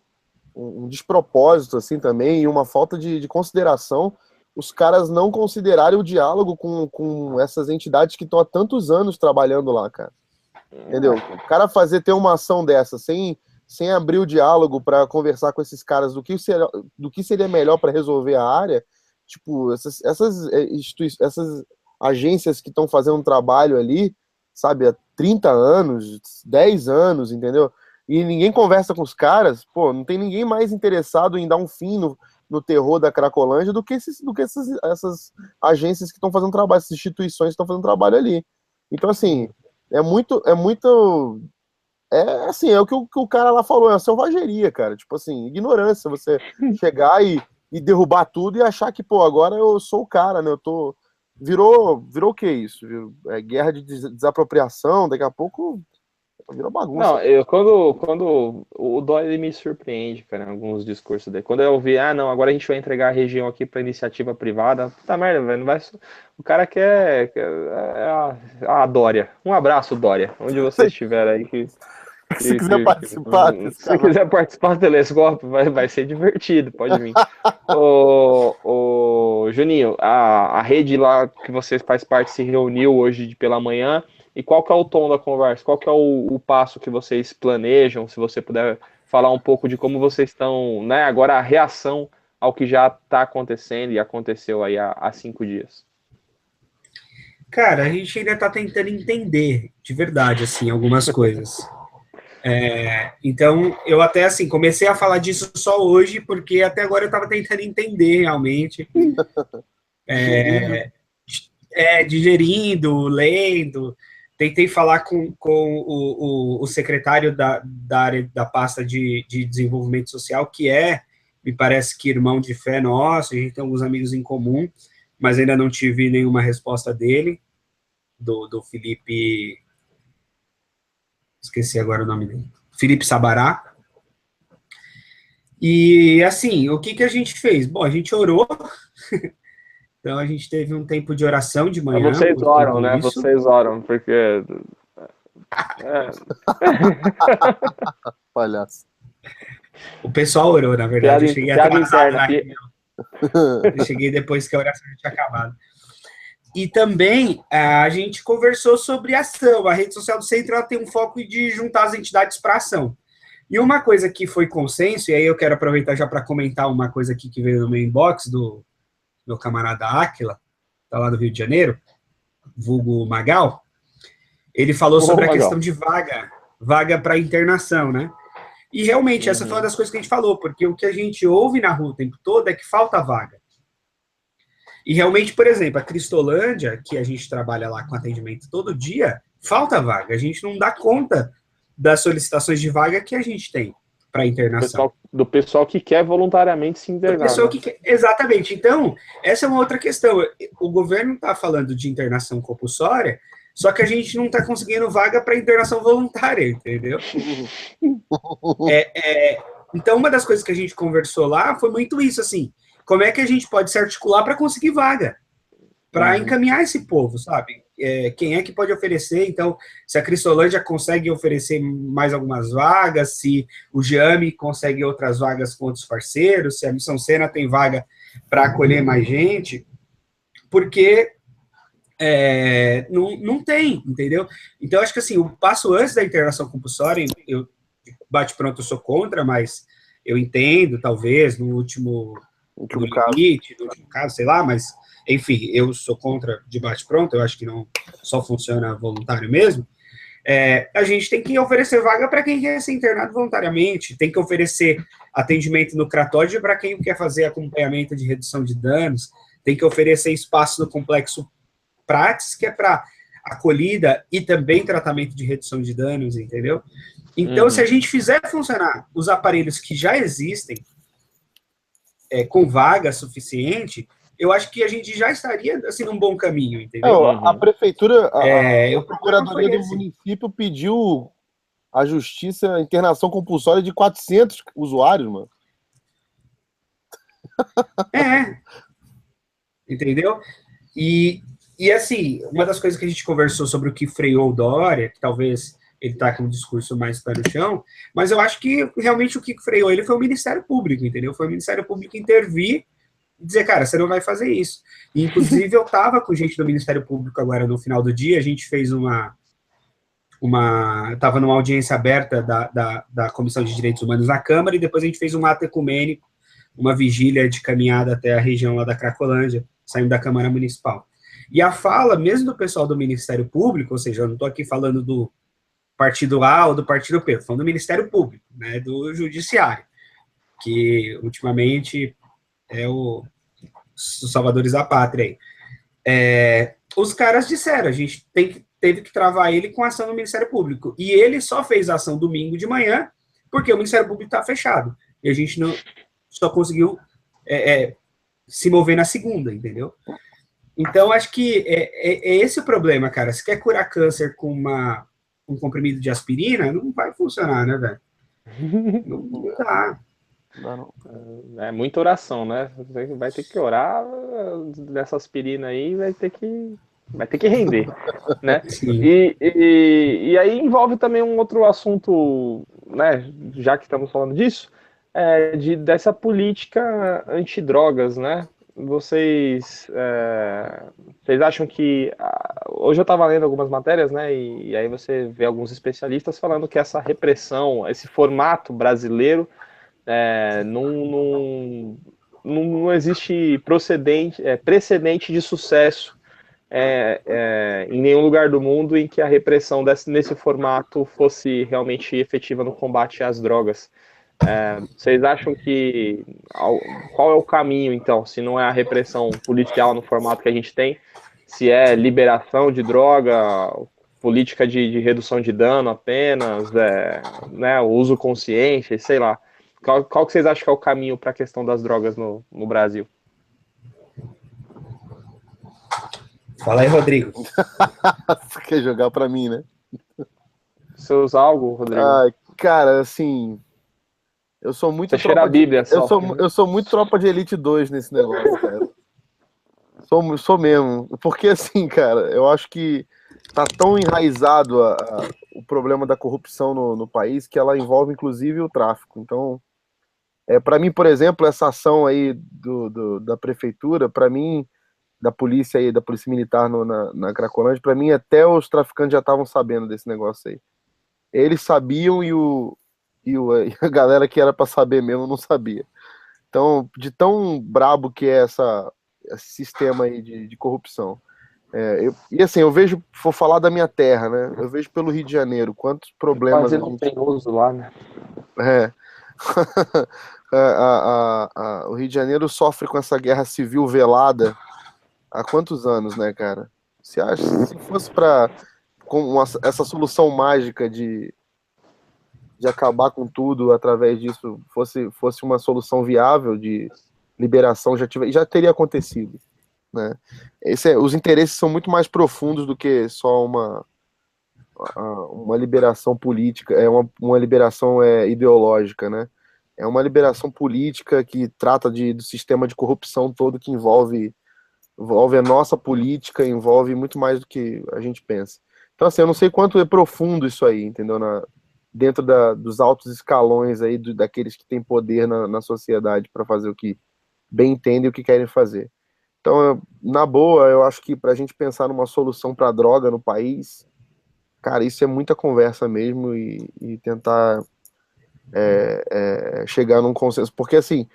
despropósito, assim, também, e uma falta de consideração os caras não considerarem o diálogo com essas entidades que estão há tantos anos trabalhando lá, cara. Entendeu? O cara ter uma ação dessa sem abrir o diálogo para conversar com esses caras do que seria melhor para resolver a área, tipo, essas agências que estão fazendo um trabalho ali, sabe, há 30 anos, 10 anos, entendeu? E ninguém conversa com os caras, pô, não tem ninguém mais interessado em dar um fim no terror da Cracolândia do que essas agências que estão fazendo trabalho, essas instituições que estão fazendo trabalho ali. Então, assim, é assim, é o que o cara lá falou, é uma selvageria, cara. Tipo assim, ignorância, você chegar e derrubar tudo e achar que, pô, agora eu sou o cara, né? Virou o que isso? Guerra de desapropriação, daqui a pouco virou bagunça. Não, quando o Dória ele me surpreende, cara, em alguns discursos dele. Quando eu ouvi, não, agora a gente vai entregar a região aqui para iniciativa privada, puta merda, velho, não vai. O cara quer a Dória. Um abraço, Dória, onde você estiver aí. Se quiser participar, se quiser participar do Telescópio, vai ser divertido, pode vir. Juninho, a rede lá que você faz parte se reuniu hoje pela manhã. E qual que é o tom da conversa? Qual que é o passo que vocês planejam? Se você puder falar um pouco de como vocês estão, né? Agora a reação ao que já está acontecendo e aconteceu aí há 5 dias. Cara, a gente ainda está tentando entender de verdade, assim, algumas coisas. Então, eu até, assim, comecei a falar disso só hoje, porque até agora eu estava tentando entender realmente. Digerindo, lendo, Tentei falar com o secretário da área da pasta de desenvolvimento social, que me parece que irmão de fé nosso, a gente tem alguns amigos em comum, mas ainda não tive nenhuma resposta dele, do Felipe, esqueci agora o nome dele, Felipe Sabará. E, assim, o que a gente fez? Bom, a gente orou, então a gente teve um tempo de oração de manhã. Vocês oram, né? Isso. Vocês oram, porque... Palhaço. O pessoal orou, na verdade. Eu cheguei atrasado na reunião. Eu cheguei depois que a oração já tinha acabado. E também a gente conversou sobre ação. A rede social do centro ela tem um foco de juntar as entidades para ação. E uma coisa que foi consenso, e aí eu quero aproveitar já para comentar uma coisa aqui que veio no meu inbox do meu camarada Áquila, tá lá do Rio de Janeiro, vulgo Magal. Ele falou sobre a questão de vaga para internação, né? E realmente, essa foi uma das coisas que a gente falou, porque o que a gente ouve na rua o tempo todo é que falta vaga. E realmente, por exemplo, a Cristolândia, que a gente trabalha lá com atendimento todo dia, falta vaga. A gente não dá conta das solicitações de vaga que a gente tem para internação. Do pessoal que quer voluntariamente se internar. Exatamente. Então, essa é uma outra questão. O governo está falando de internação compulsória, só que a gente não está conseguindo vaga para internação voluntária, entendeu? Então, uma das coisas que a gente conversou lá foi muito isso, assim, como é que a gente pode se articular para conseguir vaga? Para encaminhar esse povo, sabe? Quem é que pode oferecer? Então, se a Cristolândia consegue oferecer mais algumas vagas, se o GEAME consegue outras vagas com outros parceiros, se a Missão Sena tem vaga para acolher mais gente, porque não tem, entendeu? Então, acho que assim, o passo antes da internação compulsória, eu bate-pronto eu sou contra, mas eu entendo, talvez, no último caso, sei lá, mas enfim, eu sou contra de bate-pronto, eu acho que não só funciona voluntário mesmo. A gente tem que oferecer vaga para quem quer ser internado voluntariamente, tem que oferecer atendimento no Cratóide para quem quer fazer acompanhamento de redução de danos, tem que oferecer espaço no complexo Prates, que é para acolhida e também tratamento de redução de danos, entendeu? Então, se a gente fizer funcionar os aparelhos que já existem, com vaga suficiente, eu acho que a gente já estaria, assim, num bom caminho, entendeu? A prefeitura, a procuradoria do município pediu à justiça a internação compulsória de 400 usuários, mano. Entendeu? E, assim, uma das coisas que a gente conversou sobre o que freou o Dória, que talvez ele tá com um discurso mais pé no chão, mas eu acho que realmente o que freou ele foi o Ministério Público, entendeu? Foi o Ministério Público intervir e dizer, cara, você não vai fazer isso. E, inclusive, eu tava com gente do Ministério Público agora no final do dia, a gente fez tava numa audiência aberta da Comissão de Direitos Humanos na Câmara, e depois a gente fez um ato ecumênico, uma vigília de caminhada até a região lá da Cracolândia, saindo da Câmara Municipal. E a fala, mesmo do pessoal do Ministério Público, ou seja, eu não estou aqui falando do partido A ou do partido P, falando do Ministério Público, né, do Judiciário, que ultimamente é os salvadores da pátria aí. Os caras disseram, a gente teve que travar ele com ação no Ministério Público, e ele só fez a ação domingo de manhã, porque o Ministério Público está fechado, e a gente só conseguiu se mover na segunda, entendeu? Então, acho que é esse o problema, cara. Se quer curar câncer com um comprimido de aspirina, não vai funcionar, né, velho? Não dá. É muita oração, né? Você vai ter que orar dessa aspirina aí, vai ter que render, né? E aí envolve também um outro assunto, né? Já que estamos falando disso, dessa política antidrogas, né? Vocês acham que... Hoje eu estava lendo algumas matérias, né, e aí você vê alguns especialistas falando que essa repressão, esse formato brasileiro, não existe precedente de sucesso em nenhum lugar do mundo em que a repressão nesse formato fosse realmente efetiva no combate às drogas. Vocês acham que... Qual é o caminho, então, se não é a repressão policial no formato que a gente tem, se é liberação de droga, política de redução de dano apenas, né, o uso consciente, sei lá. Qual que vocês acham que é o caminho para a questão das drogas no Brasil? Fala aí, Rodrigo. Você quer jogar para mim, né? Você usa algo, Rodrigo? Cara, assim, eu sou muito Você cheira a Bíblia só. Eu sou muito tropa de Elite 2 nesse negócio, cara. Sou mesmo. Porque, assim, cara, eu acho que tá tão enraizado o problema da corrupção no país que ela envolve, inclusive, o tráfico. Então, para mim, por exemplo, essa ação aí da prefeitura, para mim, da polícia aí, da polícia militar na Cracolândia, para mim, até os traficantes já estavam sabendo desse negócio aí. Eles sabiam e a galera que era para saber mesmo não sabia. Então, de tão brabo que é esse sistema aí de corrupção. E assim, eu vejo, vou falar da minha terra, né? Eu vejo pelo Rio de Janeiro quantos problemas Quase não tem uso lá, né? O Rio de Janeiro sofre com essa guerra civil velada há quantos anos, né, cara? Você acha, se fosse com essa solução mágica de acabar com tudo através disso, fosse uma solução viável de liberação, já teria acontecido, né? Os interesses são muito mais profundos do que só uma liberação política, uma liberação ideológica, né? É uma liberação política que trata do sistema de corrupção todo que envolve a nossa política, envolve muito mais do que a gente pensa. Então, assim, eu não sei quanto é profundo isso aí, entendeu? Dentro dos altos escalões aí, daqueles que têm poder na sociedade para fazer o que bem entendem e o que querem fazer. Então, na boa, eu acho que para a gente pensar numa solução para a droga no país, cara, isso é muita conversa mesmo e tentar chegar num consenso. Porque, assim,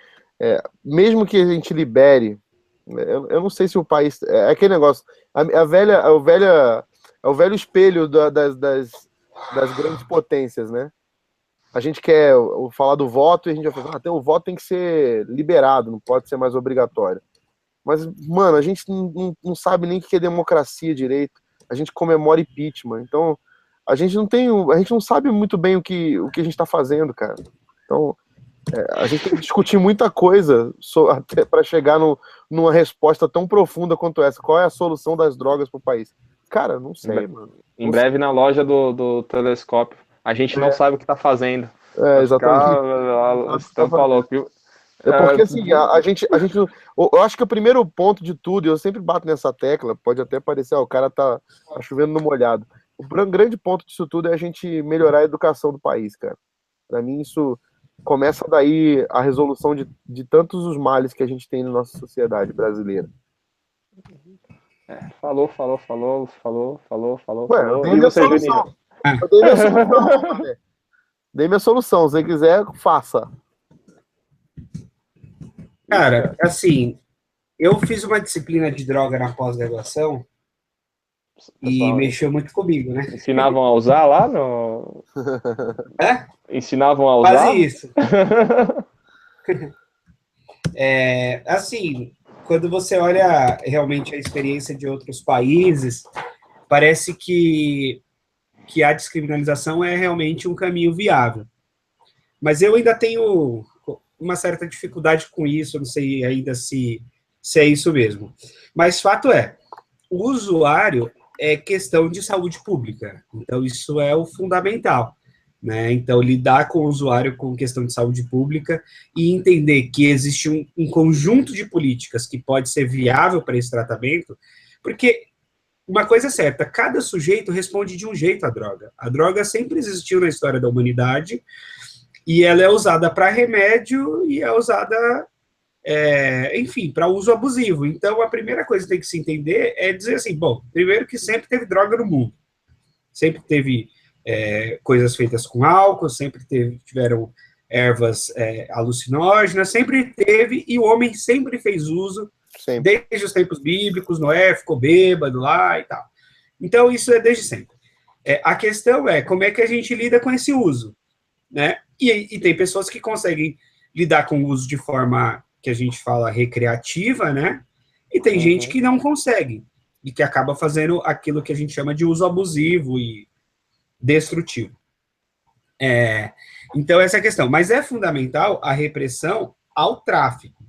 mesmo que a gente libere, eu não sei se o país... É aquele negócio, é o velho espelho das grandes potências, né? A gente quer falar do voto e a gente vai falar, o voto tem que ser liberado, não pode ser mais obrigatório. Mas, mano, a gente não sabe nem o que é democracia direito. A gente comemora impeachment. Então, a gente não sabe muito bem o que a gente está fazendo, cara. Então, a gente tem que discutir muita coisa até para chegar numa resposta tão profunda quanto essa. Qual é a solução das drogas para o país? Cara, não sei, mano. Em breve na loja do Telescópio. A gente não sabe o que está fazendo. Exatamente. A estampa louca, viu? Porque assim, a gente. Eu acho que o primeiro ponto de tudo, eu sempre bato nessa tecla, pode até parecer, o cara tá chovendo no molhado. O grande ponto disso tudo é a gente melhorar a educação do país, cara. Pra mim, isso começa daí a resolução de tantos os males que a gente tem na nossa sociedade brasileira. Falou. Ué, eu dei minha solução. Dei minha solução. Se você quiser, faça. Cara, assim, eu fiz uma disciplina de droga na pós-graduação e mexeu muito comigo, né? Ensinavam a usar lá no... Ensinavam a usar? Quase isso. Assim, quando você olha realmente a experiência de outros países, parece que a descriminalização é realmente um caminho viável. Mas eu ainda tenho uma certa dificuldade com isso, eu não sei ainda se é isso mesmo. Mas fato é, o usuário é questão de saúde pública, então isso é o fundamental, né? Então, lidar com o usuário com questão de saúde pública e entender que existe um conjunto de políticas que pode ser viável para esse tratamento, porque uma coisa é certa, cada sujeito responde de um jeito à droga. A droga sempre existiu na história da humanidade, e ela é usada para remédio e é usada, enfim, para uso abusivo. Então, a primeira coisa que tem que se entender é dizer assim, bom, primeiro que sempre teve droga no mundo. Sempre teve coisas feitas com álcool, sempre tiveram ervas alucinógenas, sempre teve, e o homem sempre fez uso, desde os tempos bíblicos, Noé ficou bêbado lá e tal. Então, isso é desde sempre. A questão é como é que a gente lida com esse uso, né? E tem pessoas que conseguem lidar com o uso de forma que a gente fala recreativa, né? E tem gente que não consegue. e que acaba fazendo aquilo que a gente chama de uso abusivo e destrutivo. Então, essa é a questão. Mas é fundamental a repressão ao tráfico,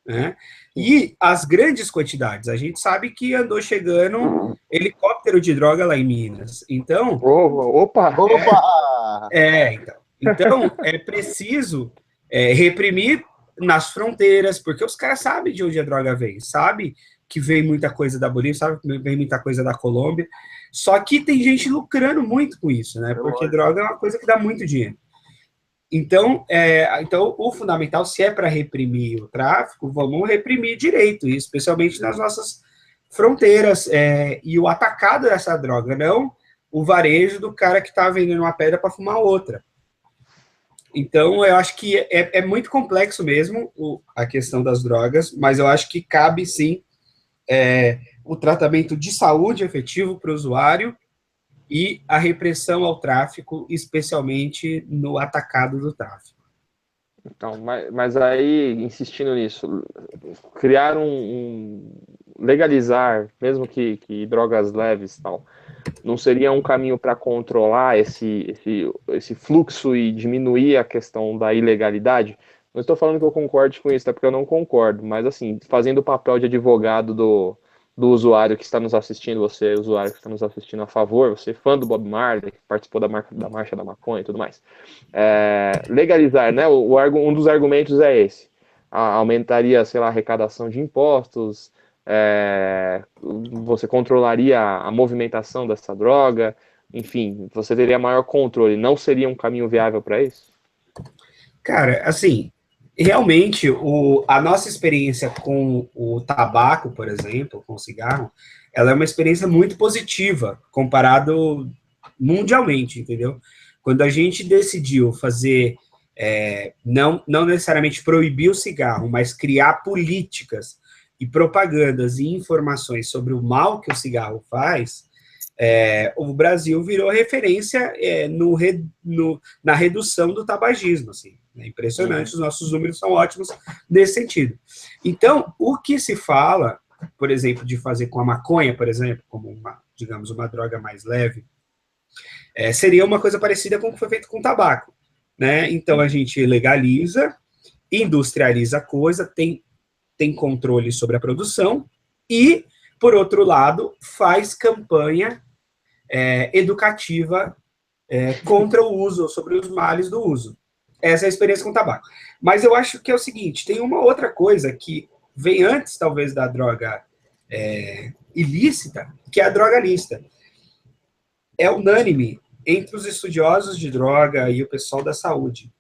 né? E as grandes quantidades. A gente sabe que andou chegando helicóptero de droga lá em Minas. Então... Opa! Então, é preciso reprimir nas fronteiras, porque os caras sabem de onde a droga vem, sabe que vem muita coisa da Bolívia, sabe que vem muita coisa da Colômbia, só que tem gente lucrando muito com isso, né? Porque droga é uma coisa que dá muito dinheiro. Então, o fundamental, se é para reprimir o tráfico, vamos reprimir direito, especialmente nas nossas fronteiras, e o atacado dessa droga, não o varejo do cara que está vendendo uma pedra para fumar outra. Então, eu acho que é muito complexo mesmo a questão das drogas, mas eu acho que cabe, sim, o tratamento de saúde efetivo para o usuário e a repressão ao tráfico, especialmente no atacado do tráfico. Então, mas aí, insistindo nisso, criar legalizar, mesmo que drogas leves e tal, não seria um caminho para controlar esse fluxo e diminuir a questão da ilegalidade? Não estou falando que eu concorde com isso, até porque eu não concordo, mas assim, fazendo o papel de advogado do usuário que está nos assistindo, você, usuário que está nos assistindo a favor, você fã do Bob Marley, que participou da Marcha da Maconha e tudo mais. Legalizar, né? Um dos argumentos é esse. Aumentaria, sei lá, a arrecadação de impostos, você controlaria a movimentação dessa droga, enfim, você teria maior controle. Não seria um caminho viável para isso? Cara, assim, realmente, a nossa experiência com o tabaco, por exemplo, com o cigarro, ela é uma experiência muito positiva, comparado mundialmente, entendeu? Quando a gente decidiu fazer, não necessariamente proibir o cigarro, mas criar políticas e propagandas e informações sobre o mal que o cigarro faz, o Brasil virou referência na redução do tabagismo, assim. É impressionante, os nossos números são ótimos nesse sentido. Então, o que se fala, por exemplo, de fazer com a maconha, por exemplo, como digamos, uma droga mais leve, seria uma coisa parecida com o que foi feito com o tabaco, né? Então, a gente legaliza, industrializa a coisa, tem controle sobre a produção e, por outro lado, faz campanha educativa contra o uso, sobre os males do uso. Essa é a experiência com o tabaco. Mas eu acho que é o seguinte, tem uma outra coisa que vem antes, talvez, da droga ilícita, que é a droga lista. É unânime entre os estudiosos de droga e o pessoal da saúde.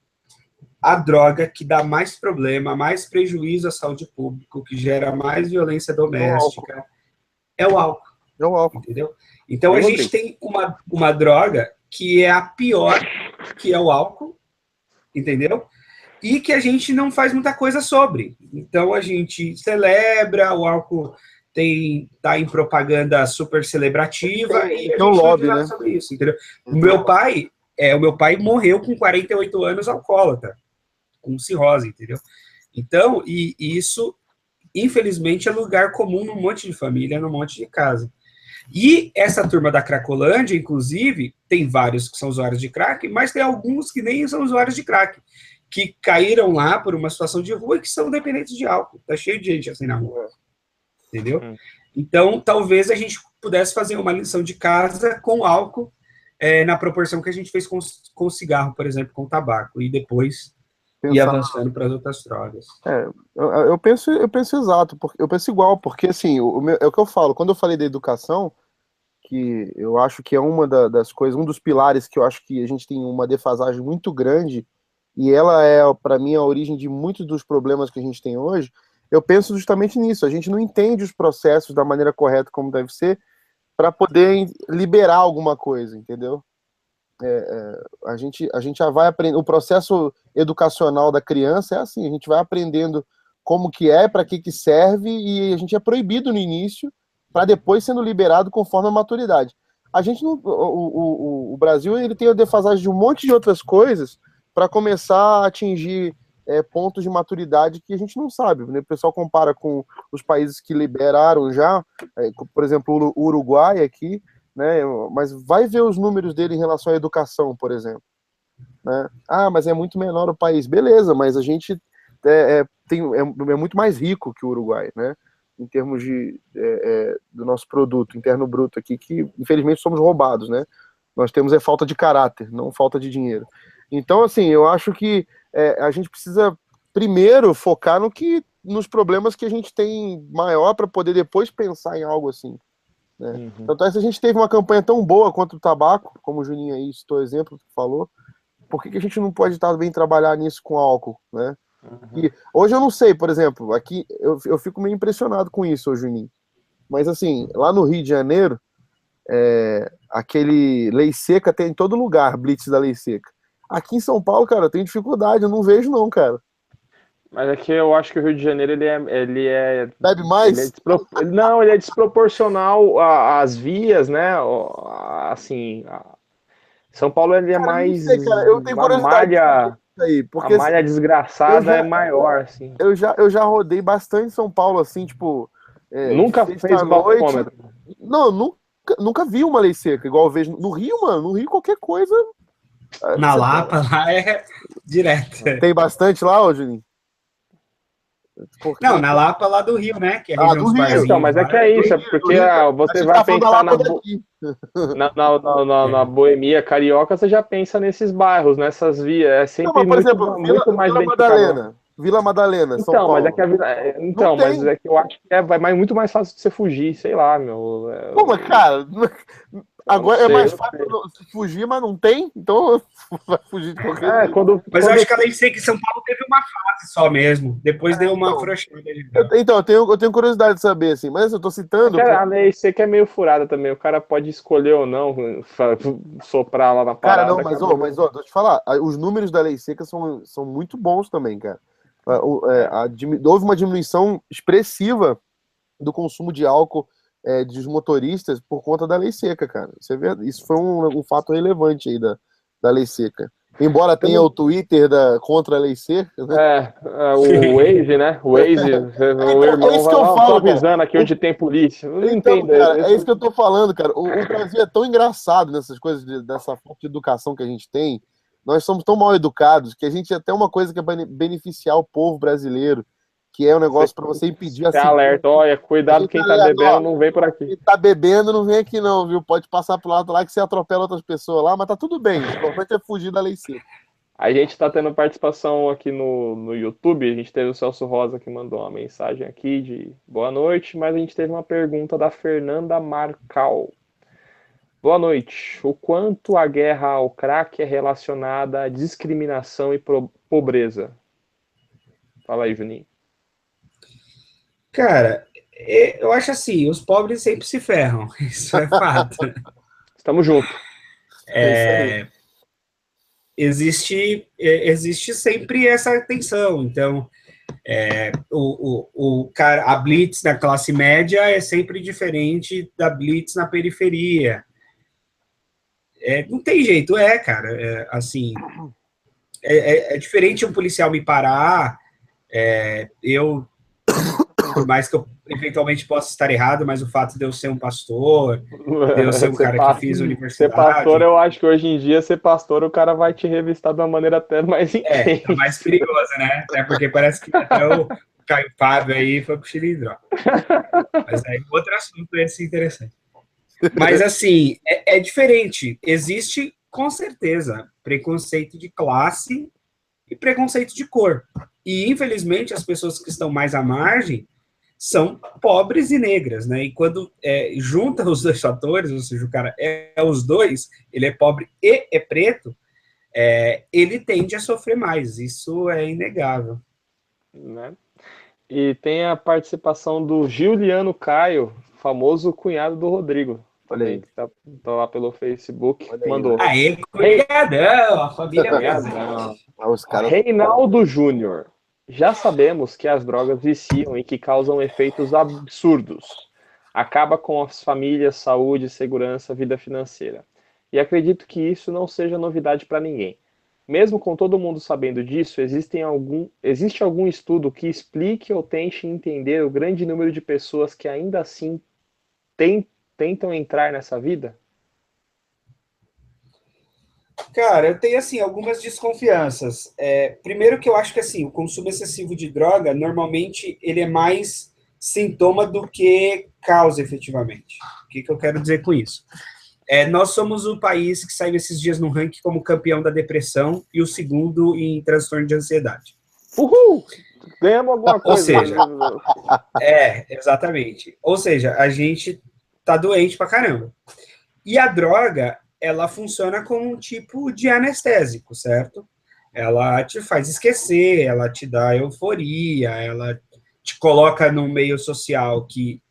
A droga que dá mais problema, mais prejuízo à saúde pública, que gera mais violência doméstica, é o álcool. É o álcool. Entendeu? Então, a gente tem uma droga que é a pior, que é o álcool, entendeu? E que a gente não faz muita coisa sobre. Então, a gente celebra, o álcool tá em propaganda super celebrativa, e a gente não lobby, fala né? sobre isso, entendeu? O meu pai morreu com 48 anos alcoólatra, com cirrose, entendeu? Então, e isso, infelizmente, é lugar comum num monte de família, num monte de casa. E essa turma da Cracolândia, inclusive, tem vários que são usuários de crack, mas tem alguns que nem são usuários de crack, que caíram lá por uma situação de rua e que são dependentes de álcool. Tá cheio de gente assim na rua. Entendeu? Então, talvez a gente pudesse fazer uma lição de casa com álcool, na proporção que a gente fez com cigarro, por exemplo, com tabaco, e depois ir avançando para as outras drogas. Eu penso exato, eu penso igual, porque assim, é o que eu falo, quando eu falei da educação, que eu acho que é uma das coisas, um dos pilares que eu acho que a gente tem uma defasagem muito grande, e ela é, para mim, a origem de muitos dos problemas que a gente tem hoje, eu penso justamente nisso, a gente não entende os processos da maneira correta como deve ser, para poder liberar alguma coisa, entendeu? A gente já vai aprender, o processo educacional da criança é assim, a gente vai aprendendo como que para que serve, e a gente é proibido no início, para depois sendo liberado conforme a maturidade. A gente não, o Brasil, ele tem a defasagem de um monte de outras coisas para começar a atingir pontos de maturidade que a gente não sabe, né? O pessoal compara com os países que liberaram já, por exemplo, o Uruguai aqui, né? Mas vai ver os números dele em relação à educação, por exemplo. Né? Ah, mas é muito menor o país. Beleza, mas a gente é muito mais rico que o Uruguai, né? Em termos do nosso produto interno bruto aqui, que infelizmente somos roubados, né? Nós temos falta de caráter, não falta de dinheiro. Então, assim, eu acho que a gente precisa primeiro focar nos problemas que a gente tem maior para poder depois pensar em algo assim. Né? Uhum. Então, se a gente teve uma campanha tão boa quanto o tabaco, como o Juninho aí citou exemplo, falou, por que a gente não pode também trabalhar nisso com álcool, né? Uhum. E hoje eu não sei, por exemplo, aqui eu fico meio impressionado com isso, Juninho. Mas assim, lá no Rio de Janeiro, aquele lei seca tem em todo lugar, blitz da lei seca. Aqui em São Paulo, cara, eu tenho dificuldade, eu não vejo não, cara. Mas aqui eu acho que o Rio de Janeiro Bebe mais? Não, ele é desproporcional às vias, né? Assim, São Paulo ele é Cara, eu não mais sei, cara, eu tenho curiosidade aí, porque a malha desgraçada é maior, assim. Eu já rodei bastante em São Paulo, assim, tipo, Nunca fez bafômetro. Não, nunca vi uma lei seca, igual eu vejo no Rio, mano. No Rio, qualquer coisa. Na Lapa, lá é direto. Tem bastante lá, ô Juninho? Não, na Lapa, lá do Rio, né? Que é a região do dos Rio. barzinhos. Então, mas é que é isso, é porque você vai pensar na boemia carioca, você já pensa nesses bairros, nessas vias. É sempre não, mas, por exemplo, muito mais Vila Madalena. Vila Madalena, São Paulo. Mas é que mas é que eu acho que vai muito mais fácil de você fugir, sei lá, meu. Pô, mas, cara, agora é mais fácil fugir, mas não tem, então vai fugir de qualquer jeito. Mas eu acho que a lei seca em São Paulo teve uma fase só mesmo. Depois deu uma afrouxada. Então, eu tenho curiosidade de saber, assim, mas eu tô citando. A lei seca é meio furada também. O cara pode escolher ou não soprar lá na parada. Cara, não, mas deixa eu te falar, os números da lei seca são muito bons também, cara. Houve uma diminuição expressiva do consumo de álcool dos motoristas por conta da lei seca, cara. Isso foi um fato relevante aí da lei seca. Embora tenha o Twitter contra a lei seca, né? O Waze, né? O Waze, o irmão é isso que eu falo, avisando aqui onde tem polícia. Eu não entendo. Cara, é isso que eu tô falando, cara. O Brasil é tão engraçado nessas coisas, dessa falta de educação que a gente tem. Nós somos tão mal educados que a gente até uma coisa que é beneficiar o povo brasileiro, que é um negócio para você impedir assim. Alerta, olha, cuidado, quem tá bebendo não vem por aqui. Quem tá bebendo não vem aqui não, viu? Pode passar pro lado lá que você atropela outras pessoas lá, mas tá tudo bem. O importante é fugir da lei seca. A gente está tendo participação aqui no YouTube. A gente teve o Celso Rosa que mandou uma mensagem aqui de boa noite, mas a gente teve uma pergunta da Fernanda Marcal. Boa noite. O quanto a guerra ao crack é relacionada à discriminação e pobreza? Fala aí, Juninho. Cara, eu acho assim, os pobres sempre se ferram. Isso é fato. Estamos juntos. Existe sempre essa tensão. Então, a blitz na classe média é sempre diferente da blitz na periferia. Não tem jeito, cara. Assim, é diferente um policial me parar. Por mais que eu eventualmente possa estar errado, mas o fato de eu ser um pastor, de eu ser um cara que fiz universidade... Ser pastor, eu acho que hoje em dia, ser pastor, o cara vai te revistar de uma maneira até mais intensa. É mais perigoso, né? Até porque parece que até o Caio Fábio aí foi pro Chilindró. Mas aí outro assunto esse interessante. Mas, assim, é diferente. Existe, com certeza, preconceito de classe e preconceito de cor. E, infelizmente, as pessoas que estão mais à margem são pobres e negras, né? E quando junta os dois fatores, ou seja, o cara é os dois, ele é pobre e é preto, ele tende a sofrer mais. Isso é inegável. Né? E tem a participação do Giuliano Caio, famoso cunhado do Rodrigo. Olha aí. Que tá lá pelo Facebook. Mandou. Aê, cunhadão! A família cunhadão. Reinaldo Júnior. Já sabemos que as drogas viciam e que causam efeitos absurdos. Acaba com as famílias, saúde, segurança, vida financeira. E acredito que isso não seja novidade para ninguém. mesmo com todo mundo sabendo disso, existe algum estudo que explique ou tente entender o grande número de pessoas que ainda assim tentam entrar nessa vida? Cara, eu tenho, assim, algumas desconfianças. Primeiro que eu acho que, assim, o consumo excessivo de droga, normalmente, ele é mais sintoma do que causa, efetivamente. O que eu quero dizer com isso? Nós somos o país que saiu esses dias no ranking como campeão da depressão e o segundo em transtorno de ansiedade. Uhul! Ganhamos alguma Ou coisa. seja, exatamente. Ou seja, a gente tá doente pra caramba. E a droga, ela funciona como um tipo de anestésico, certo? Ela te faz esquecer, ela te dá euforia, ela te coloca num meio social que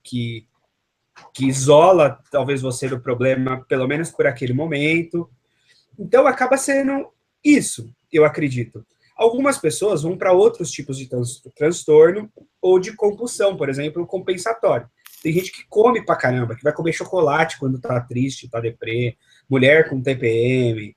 isola talvez você do problema, pelo menos por aquele momento. Então, acaba sendo isso, eu acredito. Algumas pessoas vão para outros tipos de transtorno ou de compulsão, por exemplo, compensatório. Tem gente que come pra caramba, que vai comer chocolate quando tá triste, tá deprê, mulher com TPM,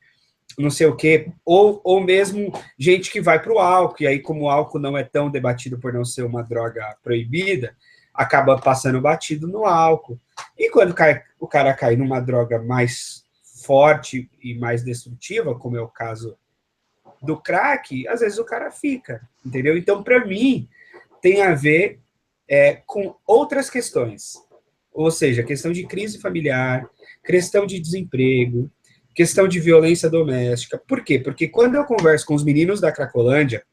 não sei o quê, ou mesmo gente que vai pro álcool, e aí como o álcool não é tão debatido por não ser uma droga proibida, acaba passando batido no álcool. E quando o cara cai numa droga mais forte e mais destrutiva, como é o caso do crack, às vezes o cara fica, entendeu? Então, para mim, tem a ver com outras questões. Ou seja, questão de crise familiar, questão de desemprego, questão de violência doméstica. Por quê? Porque quando eu converso com os meninos da Cracolândia,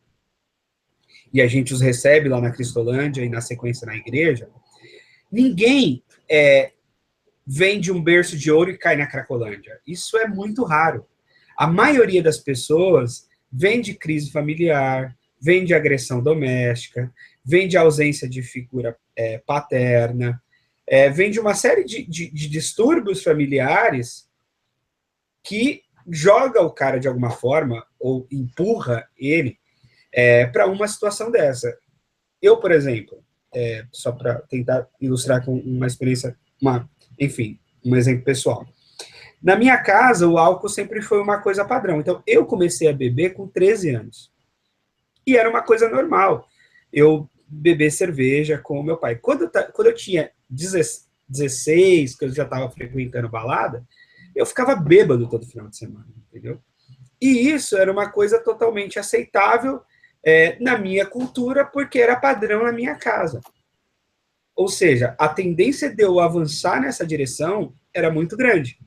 e a gente os recebe lá na Cristolândia e na sequência na igreja, ninguém vem de um berço de ouro e cai na Cracolândia. Isso é muito raro. A maioria das pessoas vem de crise familiar, vem de agressão doméstica, vem de ausência de figura paterna, vem de uma série de distúrbios familiares que joga o cara de alguma forma, ou empurra ele para uma situação dessa. Eu, por exemplo, só para tentar ilustrar com uma experiência, enfim, um exemplo pessoal. Na minha casa, o álcool sempre foi uma coisa padrão. Então, eu comecei a beber com 13 anos. E era uma coisa normal. Eu beber cerveja com o meu pai. Quando eu tinha 16, que eu já estava frequentando balada, eu ficava bêbado todo final de semana, entendeu? E isso era uma coisa totalmente aceitável na minha cultura, porque era padrão na minha casa. Ou seja, a tendência de eu avançar nessa direção era muito grande,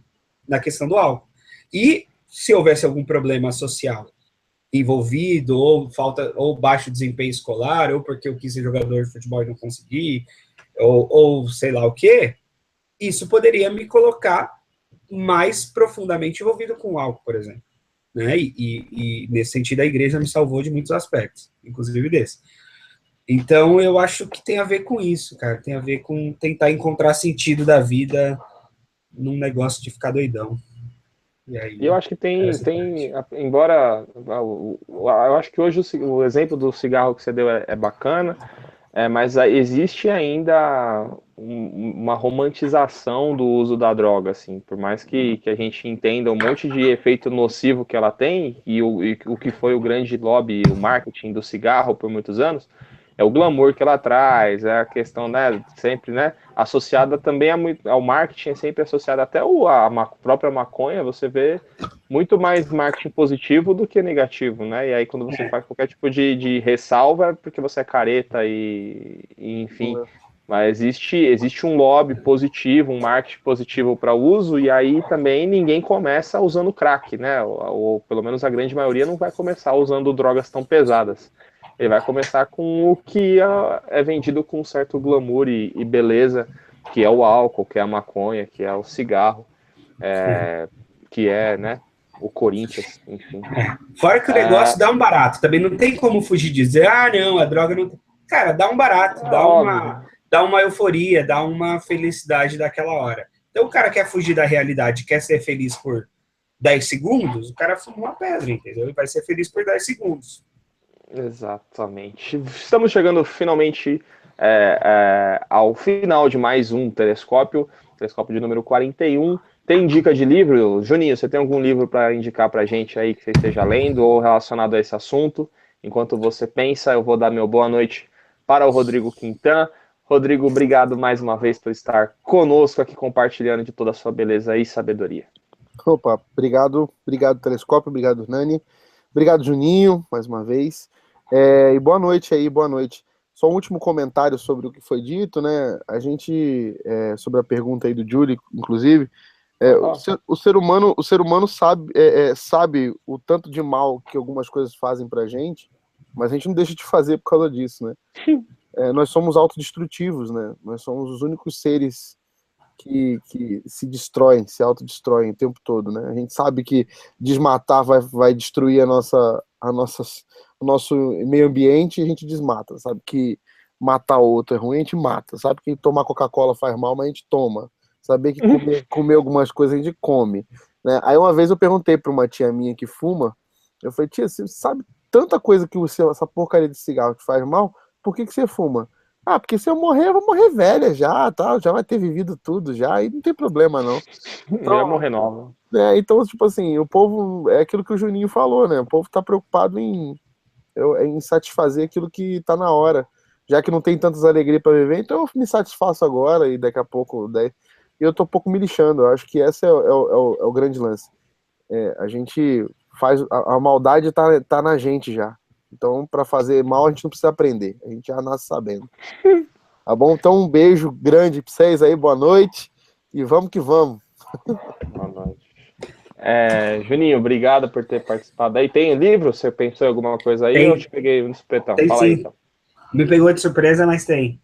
na questão do álcool. E se houvesse algum problema social envolvido, ou baixo desempenho escolar, ou porque eu quis ser jogador de futebol e não consegui, ou sei lá o quê, isso poderia me colocar mais profundamente envolvido com o álcool, por exemplo. Né? E nesse sentido, a igreja me salvou de muitos aspectos, inclusive desse. Então, eu acho que tem a ver com isso, cara. Tem a ver com tentar encontrar sentido da vida num negócio de ficar doidão. E aí, eu acho que embora, eu acho que hoje o exemplo do cigarro que você deu é bacana, mas existe ainda uma romantização do uso da droga, assim, por mais que a gente entenda um monte de efeito nocivo que ela tem, e o que foi o grande lobby, o marketing do cigarro por muitos anos, é o glamour que ela traz, é a questão, né, sempre, né, associada também ao marketing, é sempre associada até a própria maconha, você vê muito mais marketing positivo do que negativo, né, e aí quando você faz qualquer tipo de ressalva, é porque você é careta enfim, mas existe um lobby positivo, um marketing positivo para uso, e aí também ninguém começa usando crack, né, ou pelo menos a grande maioria não vai começar usando drogas tão pesadas. Ele vai começar com o que é vendido com um certo glamour e beleza, que é o álcool, que é a maconha, que é o cigarro, que é, né, o Corinthians, enfim. Fora que o negócio dá um barato, também não tem como fugir de dizer, não, a droga não tem. Cara, dá um barato, dá uma euforia, dá uma felicidade daquela hora. Então o cara quer fugir da realidade, quer ser feliz por 10 segundos, o cara fuma uma pedra, entendeu? Ele vai ser feliz por 10 segundos. Exatamente. Estamos chegando finalmente ao final de mais um Telescópio. Telescópio de número 41. Tem dica de livro? Juninho, você tem algum livro para indicar para a gente aí que você esteja lendo ou relacionado a esse assunto? Enquanto você pensa, eu vou dar meu boa noite para o Rodrigo Quintan. Rodrigo, obrigado mais uma vez por estar conosco aqui compartilhando de toda a sua beleza e sabedoria. Opa, obrigado Telescópio, obrigado Nani, obrigado Juninho, mais uma vez, e boa noite aí, boa noite. Só um último comentário sobre o que foi dito, né, a gente, sobre a pergunta aí do Júlio, inclusive, o ser humano sabe o tanto de mal que algumas coisas fazem pra gente, mas a gente não deixa de fazer por causa disso, né. Nós somos autodestrutivos, né, nós somos os únicos seres que se destroem, se autodestroem o tempo todo, né? A gente sabe que desmatar vai destruir o nosso meio ambiente e a gente desmata. Sabe que matar outro é ruim, a gente mata. Sabe que tomar Coca-Cola faz mal, mas a gente toma. Saber que comer algumas coisas a gente come, né? Aí uma vez eu perguntei para uma tia minha que fuma, eu falei, tia, você sabe tanta coisa que essa porcaria de cigarro te faz mal, por que você fuma? Ah, porque se eu morrer, eu vou morrer velha já, tá? Já vai ter vivido tudo já, e não tem problema, não. Então, vai morrer nova. Então, tipo assim, o povo, é aquilo que o Juninho falou, né? O povo tá preocupado em satisfazer aquilo que tá na hora. Já que não tem tantas alegrias para viver, então eu me satisfaço agora, e daqui a pouco, eu tô um pouco me lixando. Eu acho que esse é o grande lance. A gente faz, a maldade tá na gente já. Então, para fazer mal, a gente não precisa aprender. A gente já nasce sabendo. Tá bom? Então, um beijo grande pra vocês aí. Boa noite. E vamos que vamos. Boa noite. Juninho, obrigado por ter participado aí. Tem livro? Você pensou em alguma coisa aí? Ou eu te peguei no supetão? Fala aí, então. Me pegou de surpresa, mas tem.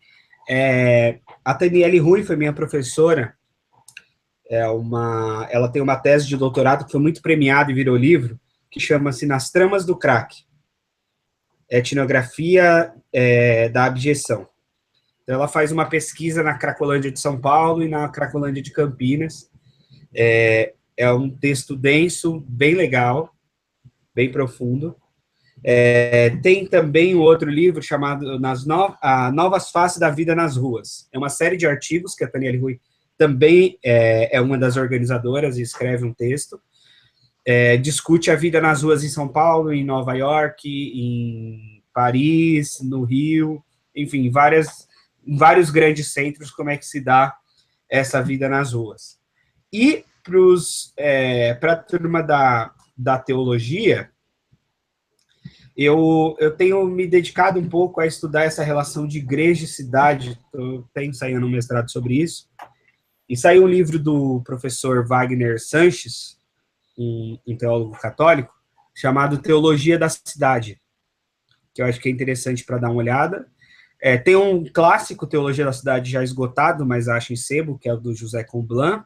A Taniele Rui foi minha professora. Ela tem uma tese de doutorado que foi muito premiada e virou livro, que chama-se Nas Tramas do Crack. Etnografia da abjeção. Então, ela faz uma pesquisa na Cracolândia de São Paulo e na Cracolândia de Campinas. É um texto denso, bem legal, bem profundo. Tem também um outro livro chamado Novas Faces da Vida nas Ruas. É uma série de artigos que a Taniele Rui também é uma das organizadoras e escreve um texto. Discute a vida nas ruas em São Paulo, em Nova York, em Paris, no Rio, enfim, vários grandes centros, como é que se dá essa vida nas ruas. E para a turma da teologia, eu tenho me dedicado um pouco a estudar essa relação de igreja e cidade. Eu tenho saído um mestrado sobre isso, e saiu um livro do professor Wagner Sanches, um teólogo católico, chamado Teologia da Cidade, que eu acho que é interessante para dar uma olhada. Tem um clássico, Teologia da Cidade, já esgotado, mas acho em sebo, que é o do José Comblan,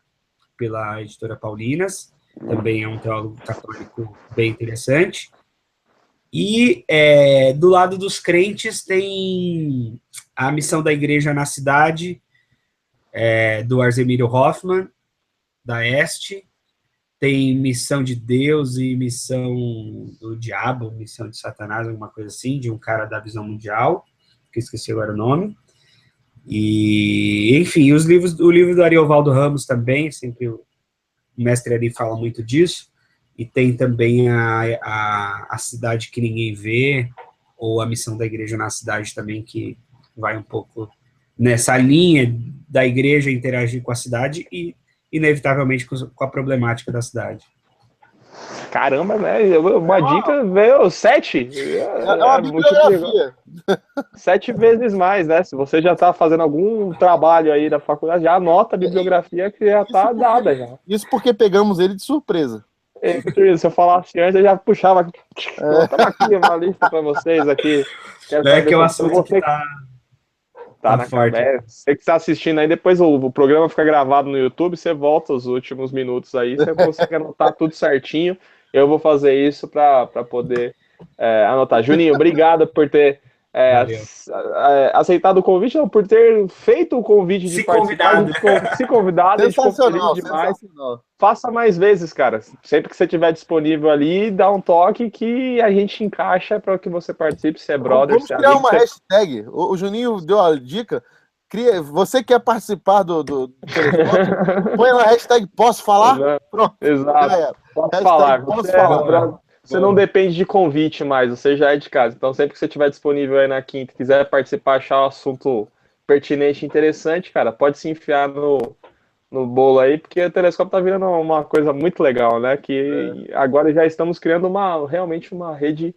pela editora Paulinas, também é um teólogo católico bem interessante. E do lado dos crentes tem a Missão da Igreja na Cidade, do Arsemírio Hoffman, da Este. Tem Missão de Deus e Missão do Diabo, Missão de Satanás, alguma coisa assim, de um cara da visão mundial, que eu esqueci agora o nome. E, enfim, o livro do Ariovaldo Ramos também, sempre o mestre ali fala muito disso. E tem também a Cidade que Ninguém Vê, ou a Missão da Igreja na Cidade também, que vai um pouco nessa linha da igreja interagir com a cidade e, inevitavelmente, com a problemática da cidade. Caramba, né? Uma dica veio 7. É uma bibliografia. 7 vezes mais, né? Se você já está fazendo algum trabalho aí da faculdade, já anota a bibliografia que já está dada já. Isso porque pegamos ele de surpresa. Se eu falasse antes, eu já puxava aqui. Aqui uma lista para vocês aqui. Que o assunto que tá na forte. Você que está assistindo aí, depois o programa fica gravado no YouTube, você volta os últimos minutos aí, você consegue anotar tudo certinho. Eu vou fazer isso para poder anotar. Juninho, obrigado por ter aceitado o convite, não, por ter feito o convite de participar. Se convidado, a gente ficou feliz demais. Faça mais vezes, cara. Sempre que você estiver disponível ali, dá um toque que a gente encaixa para que você participe, se é brother, Vamos criar uma hashtag. O Juninho deu a dica. Você quer participar do telescópio? Põe na hashtag posso falar? Pronto. Exato. Posso falar. Você não depende de convite mais, você já é de casa. Então, sempre que você estiver disponível aí na quinta, quiser participar, achar o assunto pertinente e interessante, cara, pode se enfiar no bolo aí, porque o telescópio tá virando uma coisa muito legal, né? Que agora já estamos criando realmente uma rede,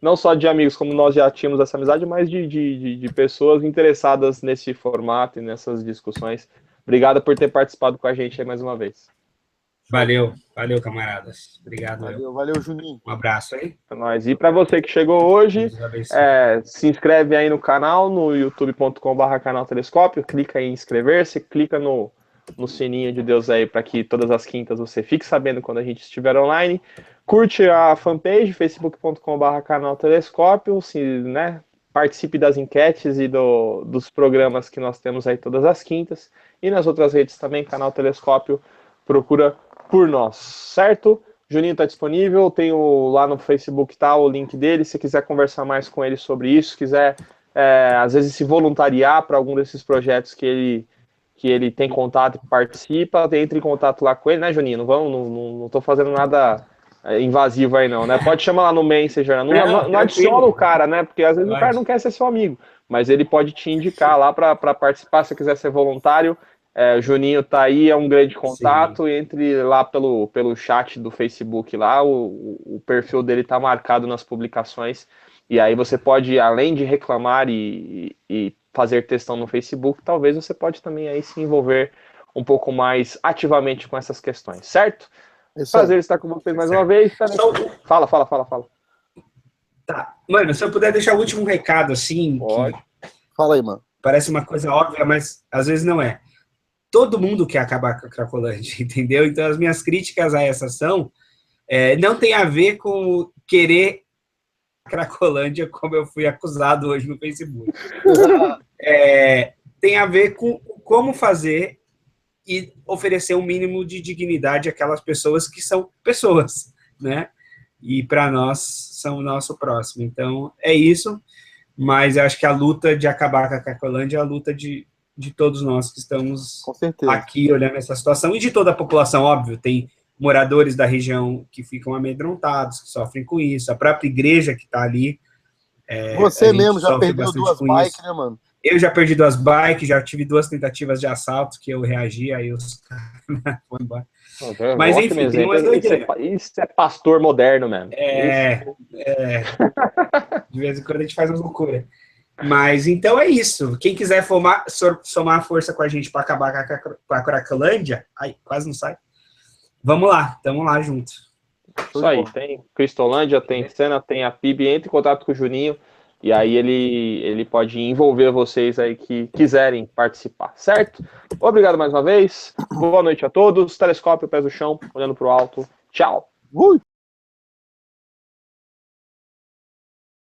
não só de amigos, como nós já tínhamos essa amizade, mas de pessoas interessadas nesse formato e nessas discussões. Obrigado por ter participado com a gente aí mais uma vez. Valeu, camaradas. Obrigado. Valeu, Juninho. Um abraço aí. Pra nós. E para você que chegou hoje, se inscreve aí no canal, no youtube.com/canal Telescópio, clica aí em inscrever-se, clica no sininho de Deus aí para que todas as quintas você fique sabendo quando a gente estiver online. Curte a fanpage, facebook.com/canal Telescópio, né? Participe das enquetes e dos programas que nós temos aí todas as quintas. E nas outras redes também, canal Telescópio, procura por nós, certo? Juninho está disponível, tem lá no Facebook tá o link dele, se quiser conversar mais com ele sobre isso, quiser às vezes se voluntariar para algum desses projetos que ele tem contato e participa, entre em contato lá com ele, né, Juninho? Não tô fazendo nada invasivo aí não, né? Pode chamar lá no Messenger, não adiciona o cara, né? Porque às vezes o cara não quer ser seu amigo, mas ele pode te indicar lá para participar, se quiser ser voluntário. O Juninho tá aí, é um grande contato. Sim. Entre lá pelo chat do Facebook lá, o perfil dele tá marcado nas publicações, e aí você pode, além de reclamar e fazer textão no Facebook, talvez você pode também aí se envolver um pouco mais ativamente com essas questões, certo? Prazer estar com vocês mais uma vez. Fala. Tá. Mano, se eu puder deixar o último recado, assim... Pode. Fala aí, mano. Parece uma coisa óbvia, mas às vezes não é. Todo mundo quer acabar com a Cracolândia, entendeu? Então, as minhas críticas a essa ação não tem a ver com querer a Cracolândia, como eu fui acusado hoje no Facebook. Tem a ver com como fazer e oferecer um mínimo de dignidade àquelas pessoas que são pessoas, né? E para nós, são o nosso próximo. Então, é isso, mas eu acho que a luta de acabar com a Cracolândia é a luta de todos nós que estamos aqui olhando essa situação, e de toda a população, óbvio, tem moradores da região que ficam amedrontados, que sofrem com isso, a própria igreja que está ali. Você mesmo já perdeu 2 bikes, né, mano? Eu já perdi 2 bikes, já tive 2 tentativas de assalto que eu reagi, aí os caras foram embora. Mas enfim, tem umas doideiras. Isso é pastor moderno mesmo. De vez em quando a gente faz umas loucuras. Mas então é isso. Quem quiser somar força com a gente para acabar com a Cracolândia, ai, quase não sai. Vamos lá, tamo lá junto. Isso aí, tem Cristolândia, tem Cena, tem a PIB, entre em contato com o Juninho, e aí ele pode envolver vocês aí que quiserem participar, certo? Obrigado mais uma vez, boa noite a todos, telescópio, pés no chão, olhando pro alto, tchau!